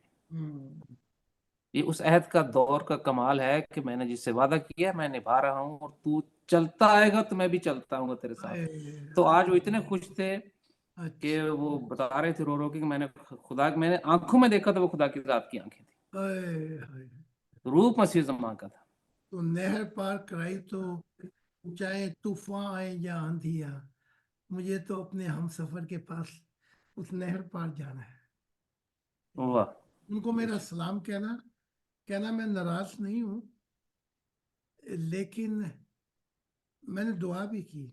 یہ اس عہد کا دور کا کمال ہے کہ میں نے جس سے وعدہ کیا میں نبھا رہا ہوں، اور تو چلتا آئے گا تو میں بھی چلتا ہوں گا تیرے ساتھ. تو آج وہ اتنے خوش تھے کہ وہ بتا رہے تھے رو رو کے کہ میں نے آنکھوں میں دیکھا تو وہ خدا کی ذات کی آنکھیں تھیں، روپ مسیح زماں کا تھا. تو نہر پار کرائی تو چاہے طوفان آئے یا آندھیا، مجھے تو اپنے ہم سفر کے پاس اس نہر پار جانا ہے. واہ. ان کو میرا سلام کہنا میں ناراض نہیں ہوں، لیکن میں نے دعا بھی کی.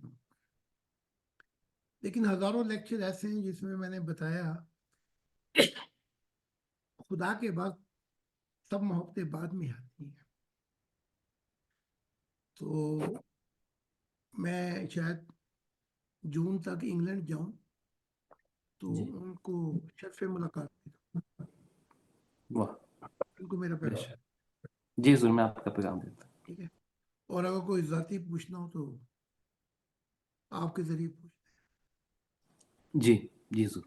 لیکن ہزاروں لیکچر ایسے ہیں جس میں نے بتایا خدا کے بعد سب محبتیں بعد میں آتی ہیں. تو میں شاید جون تک انگلینڈ جاؤں تو جی. ان کو شرف ملاقات دے دوں. واہ. ان کو میرا پیغام. جی حضور، میں آپ کا پیغام دیتا ہوں. ٹھیک ہے. اور اگر کوئی ذاتی پوچھنا ہو تو آپ کے ذریعے پوچھ جی جی حضور.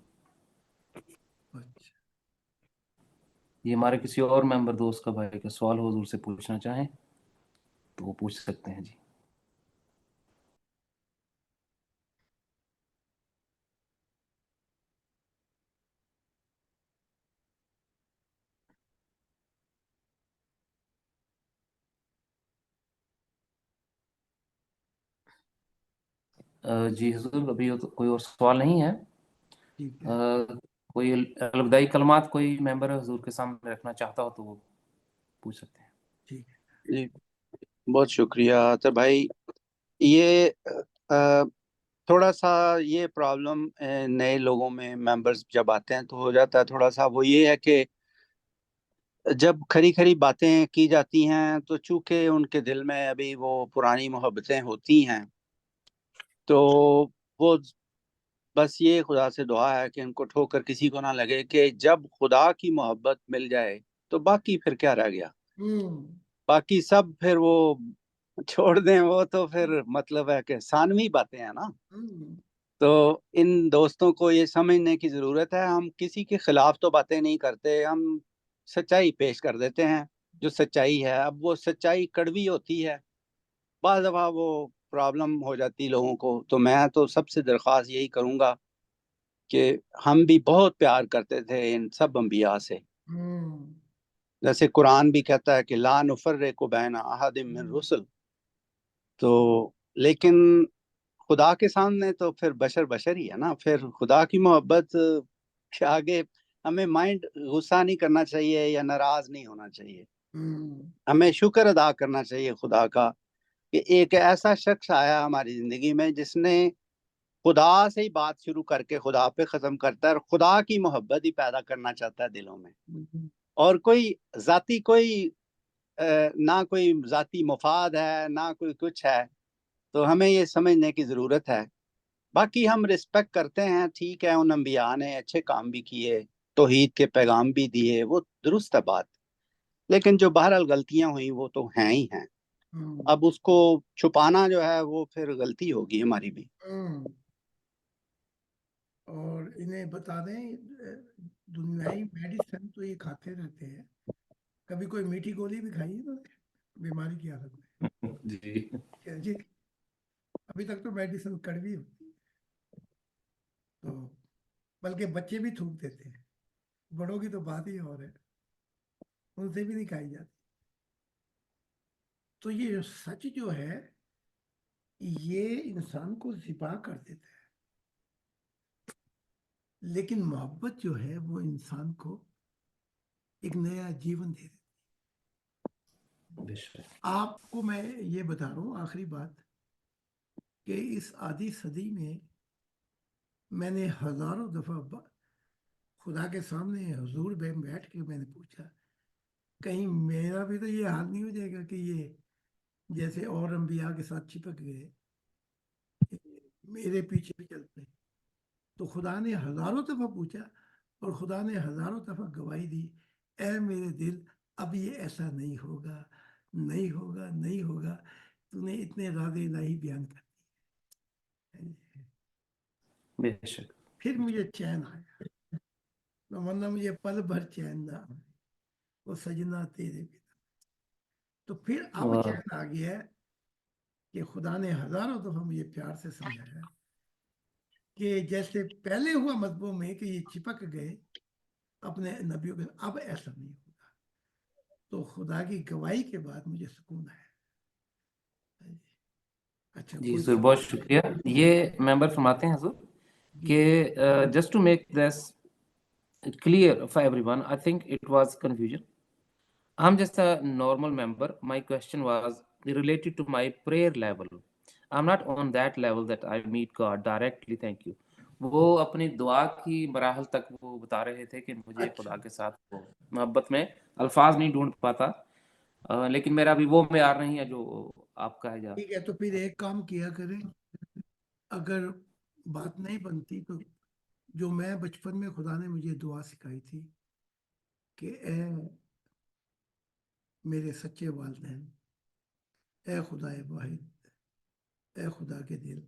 لیں. اچھا یہ ہمارے کسی اور ممبر دوست کا بھائی کا سوال ہو، حضور سے پوچھنا چاہیں تو وہ پوچھ سکتے ہیں. جی جی حضور، ابھی تو کوئی اور سوال نہیں ہے. ٹھیک ہے. کوئی الوداعی کلمات کوئی ممبر حضور کے سامنے رکھنا چاہتا ہو تو وہ پوچھ سکتے ہیں. ٹھیک ہے. جی بہت شکریہ عطر بھائی. یہ تھوڑا سا یہ پرابلم نئے لوگوں میں ممبرز جب آتے ہیں تو ہو جاتا ہے تھوڑا سا. وہ یہ ہے کہ جب کھری کھری باتیں کی جاتی ہیں تو چونکہ ان کے دل میں ابھی وہ پرانی محبتیں ہوتی ہیں، تو وہ بس یہ خدا سے دعا ہے کہ ان کو ٹھوکر کسی کو نہ لگے کہ جب خدا کی محبت مل جائے تو باقی پھر کیا رہ گیا، باقی سب پھر وہ چھوڑ دیں. وہ تو پھر مطلب ہے کہ ثانوی باتیں ہیں نا. تو ان دوستوں کو یہ سمجھنے کی ضرورت ہے ہم کسی کے خلاف تو باتیں نہیں کرتے، ہم سچائی پیش کر دیتے ہیں جو سچائی ہے. اب وہ سچائی کڑوی ہوتی ہے، بعض دفعہ وہ پرابلم ہو جاتی لوگوں کو. تو میں تو سب سے درخواست یہی کروں گا کہ ہم بھی بہت پیار کرتے تھے ان سب انبیاء سے، جیسے قرآن بھی کہتا ہے کہ لا نفرق بین احد من رسل. تو لیکن خدا کے سامنے تو پھر بشر بشر ہی ہے نا. پھر خدا کی محبت کے آگے ہمیں مائنڈ غصہ نہیں کرنا چاہیے یا ناراض نہیں ہونا چاہیے. ہمیں شکر ادا کرنا چاہیے خدا کا کہ ایک ایسا شخص آیا ہماری زندگی میں جس نے خدا سے ہی بات شروع کر کے خدا پہ ختم کرتا ہے اور خدا کی محبت ہی پیدا کرنا چاہتا ہے دلوں میں، اور کوئی ذاتی نہ کوئی ذاتی مفاد ہے نہ کوئی کچھ ہے. تو ہمیں یہ سمجھنے کی ضرورت ہے. باقی ہم رسپیکٹ کرتے ہیں، ٹھیک ہے، ان انبیاء نے اچھے کام بھی کیے، توحید کے پیغام بھی دیے، وہ درست ہے بات، لیکن جو بہرحال غلطیاں ہوئیں وہ تو ہیں ہی ہیں. اب اس کو چھپانا جو ہے وہ پھر غلطی ہوگی ہماری بھی. اور انہیں بتا دیں دنیائی میڈیسن تو یہ کھاتے رہتے ہیں، کبھی کوئی میٹھی گولی بھی کھائی ہے بیماری کی حالت میں؟ جی جی ابھی تک تو میڈیسن کڑوی ہوتی ہے، تو بلکہ بچے بھی تھوک دیتے ہیں، بڑوں کی تو بات ہی اور ہے، ان سے بھی نہیں کھائی جاتی. تو یہ سچ جو ہے یہ انسان کو ذبح کر دیتا ہے، لیکن محبت جو ہے وہ انسان کو ایک نیا جیون دے دیتی ہے. آپ کو میں یہ بتا رہا ہوں آخری بات کہ اس آدھی صدی میں نے ہزاروں دفعہ خدا کے سامنے حضور میں بیٹھ کے میں نے پوچھا کہیں میرا بھی تو یہ حال نہیں ہو جائے گا کہ یہ جیسے اور انبیاء کے ساتھ چپک گئے میرے پیچھے بھی چلتے. تو خدا نے ہزاروں دفعہ پوچھا اور خدا نے ہزاروں دفعہ گواہی دی، اے میرے دل اب یہ ایسا نہیں ہوگا، نہیں ہوگا، نہیں ہوگا. تو نے اتنے راز الہی بیان کر دیے. بے شک. پھر مجھے چین آیا، ورنہ مجھے پل بھر چین نہ آیا، وہ سجنا تیرے بنا. تو پھر اب واہ. چین آ گیا ہے کہ خدا نے ہزاروں دفعہ مجھے پیار سے سمجھایا کہ جیسے پہلے ہوا مذہبوں میں کہ یہ چپک گئے اپنے نبیوں کے، اب ایسا نہیں ہوگا. تو خدا کی گواہی کے بعد مجھے سکون ہے. اچھا جی کوئی حضور بہت شکریہ. یہ ممبر فرماتے ہیں حضور کہ just to make this clear for everyone, I think it was confusion. I'm just a normal member. My question was related to my prayer level. I'm not on that level that I meet God directly. Thank you. وہ اپنی دعا کی مراحل تک وہ بتا رہے تھے کہ مجھے خدا کے ساتھ محبت میں الفاظ نہیں ڈھونڈ پاتا، لیکن میرا بھی وہ معیار نہیں ہے جو آپ کہے جا. ٹھیک ہے، تو پھر ایک کام کیا کریں، اگر بات نہیں بنتی تو جو میں بچپن میں خدا نے مجھے دعا سکھائی تھی کہ اے میرے سچے والدین، اے خدا واحد، اے خدا کے دل،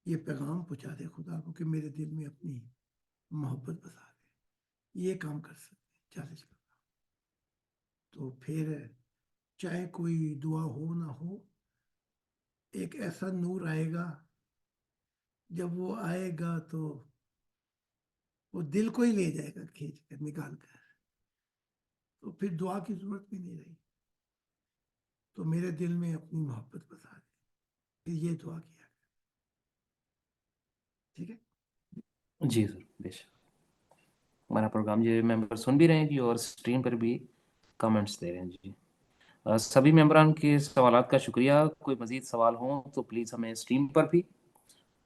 یہ پیغام پہنچا دے خدا کو کہ میرے دل میں اپنی محبت بسا دے. یہ کام کر سکتے ہیں، چیلنج کرنا. تو پھر چاہے کوئی دعا ہو نہ ہو، ایک ایسا نور آئے گا، جب وہ آئے گا تو وہ دل کو ہی لے جائے گا کھینچ کر نکال کر، تو پھر دعا کی ضرورت بھی نہیں رہی. تو میرے دل میں اپنی محبت بسا دے، پھر یہ دعا کیا. ٹھیک ہے جی سر بے شک. ہمارا پروگرام یہ ممبر سن بھی رہے ہیں جی اور اسٹریم پر بھی کمنٹس دے رہے ہیں جی. سبھی ممبران کے سوالات کا شکریہ. کوئی مزید سوال ہوں تو پلیز ہمیں اسٹریم پر بھی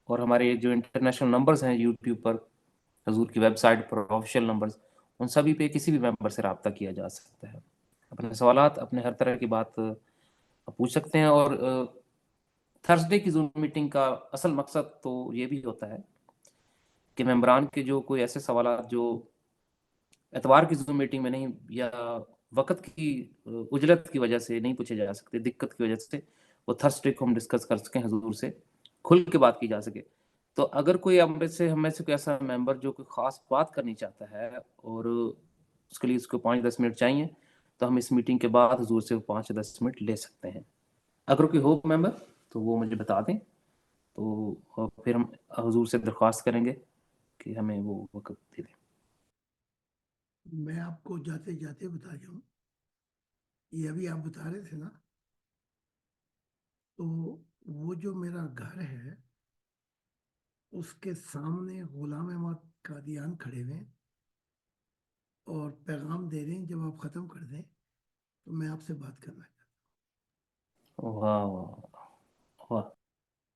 اور ہمارے جو انٹرنیشنل نمبرز ہیں یوٹیوب پر، حضور کی ویب سائٹ پر آفیشیل نمبرز، ان سبھی پہ کسی بھی ممبر سے رابطہ کیا جا سکتا ہے. اپنے سوالات، اپنے ہر طرح کی بات پوچھ سکتے ہیں. اور تھرسڈے کی زوم میٹنگ کا اصل مقصد تو یہ بھی ہوتا ہے کہ ممبران کے جو کوئی ایسے سوالات جو اتوار کی زوم میٹنگ میں نہیں یا وقت کی اجلت کی وجہ سے نہیں پوچھے جا سکتے، دقت کی وجہ سے، وہ تھرسڈے کو ہم ڈسکس کر سکیں، حضور سے کھل کے بات کی جا سکے. تو اگر کوئی ہم میں سے کوئی ایسا ممبر جو کوئی خاص بات کرنی چاہتا ہے اور اس کے لیے اس کو 5-10 منٹ چاہیے، تو ہم اس میٹنگ کے بعد حضور سے 5-10 منٹ لے سکتے ہیں. اگر کوئی ہو ممبر تو وہ مجھے بتا دیں، تو پھر ہم حضور سے درخواست کریں گے کہ ہمیں وہ وقت دے دیں. میں آپ کو جاتے جاتے بتا جاؤں، یہ ابھی آپ بتا رہے تھے نا، تو وہ جو میرا گھر ہے اس کے سامنے غلام احمد قادیان کھڑے ہوئے ہیں اور پیغام دے رہے ہیں جب آپ ختم کر دیں تو میں آپ سے بات کرنا چاہتا واہ واہ واہ.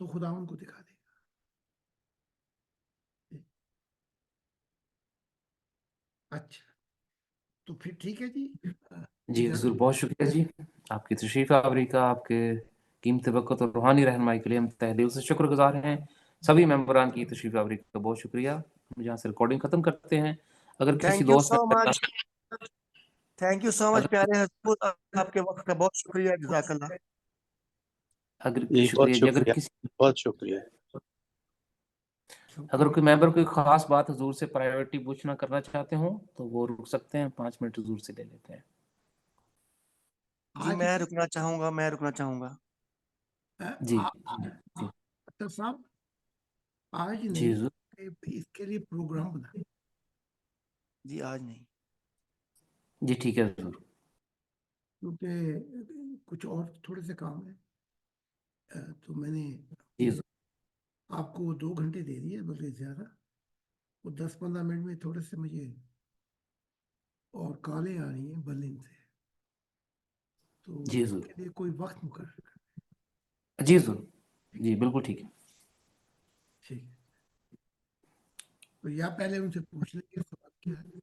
تو خدا ان کو دکھا دے گا. اچھا تو پھر ٹھیک ہے جی. جی حضور بہت شکریہ جی، آپ کی تشریف آوری کا، آپ کے قیمتی وقت اور روحانی رہنمائی کے لیے ہم تہ دل سے شکر گزار ہیں. سبھی ممبران کی تشریف آوری کا بہت شکریہ. ہم یہاں سے ریکارڈنگ ختم کرتے ہیں. اگر کسی تھینک یو دوست سو میں مچ، تھینک یو سو مچ اگر پیارے حضور، آپ کے وقت کا بہت شکریہ، جزاک اللہ. اگر جی بہت شکریہ جی، اگر شکریہ، کسی بہت شکریہ. اگر کوئی ممبر کوئی خاص بات حضور سے پرائیورٹی پوچھنا کرنا چاہتے ہوں تو وہ رک سکتے ہیں، 5 منٹ حضور سے لے لیتے ہیں. جی آج میں رکنا چاہوں گا، میں رکنا چاہوں گا. جی جی ڈاکٹر صاحب آج جی نہیں، حضور. اس کے لیے پروگرام بنا. جی آج نہیں. جی ٹھیک ہے حضور. کیونکہ کچھ اور تھوڑے سے کام ہے. تو میں نے جی حضور. آپ کو 2 گھنٹے دے دیے، بلکہ زیادہ. وہ 10-15 منٹ میں تھوڑے سے مجھے اور کالیں آ رہی ہیں برلن سے، تو جی اس حضور. کے لیے کوئی وقت مقرر کر. جی حضور. جی بالکل ٹھیک ہے. ٹھیک ہے، تو یا پہلے ان سے پوچھ لیں کہ سوال کیا ہے.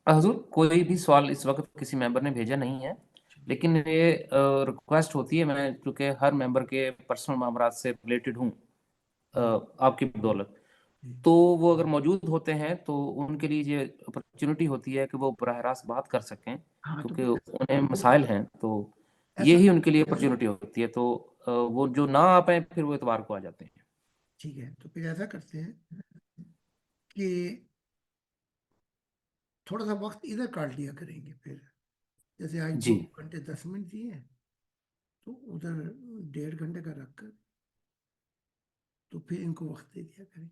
حضور کوئی بھی سوال اس وقت کسی ممبر نے بھیجا نہیں ہے، لیکن یہ ریکویسٹ ہوتی ہے، میں چونکہ ہر ممبر کے پرسنل معاملات سے ریلیٹڈ ہوں آپ کی بدولت، تو وہ اگر موجود ہوتے ہیں تو ان کے لیے یہ اپرچونٹی ہوتی ہے کہ وہ براہ راست بات کر سکیں، ہاں تو کیونکہ انہیں مسائل ہیں، تو ایسا یہی ان کے لیے اپرچونٹی ہوتی ہے. تو وہ جو نہ آ پائیں پھر وہ اتوار کو آ جاتے ہیں. ٹھیک ہے، تو پھر ایسا کرتے ہیں کہ تھوڑا سا وقت ادھر کاٹ لیا کریں گے. پھر جیسے آج 2 جی گھنٹے 10 منٹ دیے ہیں، تو ادھر 1.5 گھنٹے کا رکھ کر تو پھر ان کو وقت دے دیا کریں.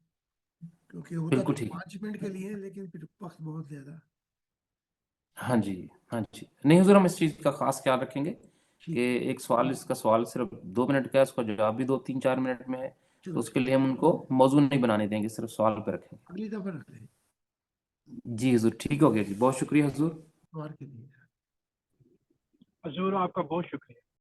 کیونکہ ہوتا بالکل تو ٹھیک. 5 منٹ کے لیے ہے، لیکن پھر وقت بہت زیادہ. ہاں جی ہاں جی، نہیں حضور ہم اس چیز کا خاص خیال رکھیں گے ٹھیک کہ ایک سوال، اس کا سوال صرف 2 منٹ کا ہے، اس کا جواب بھی 2-3-4 منٹ میں ہے، تو چلو اس کے لیے ہم ان کو موضوع نہیں بنانے دیں گے، صرف سوال پہ رکھیں گے. اگلی دفعہ رکھ لیں جی حضور ٹھیک ہو گیا جی، بہت شکریہ حضور. اتوار کے لیے. حضور آپ کا بہت شکریہ.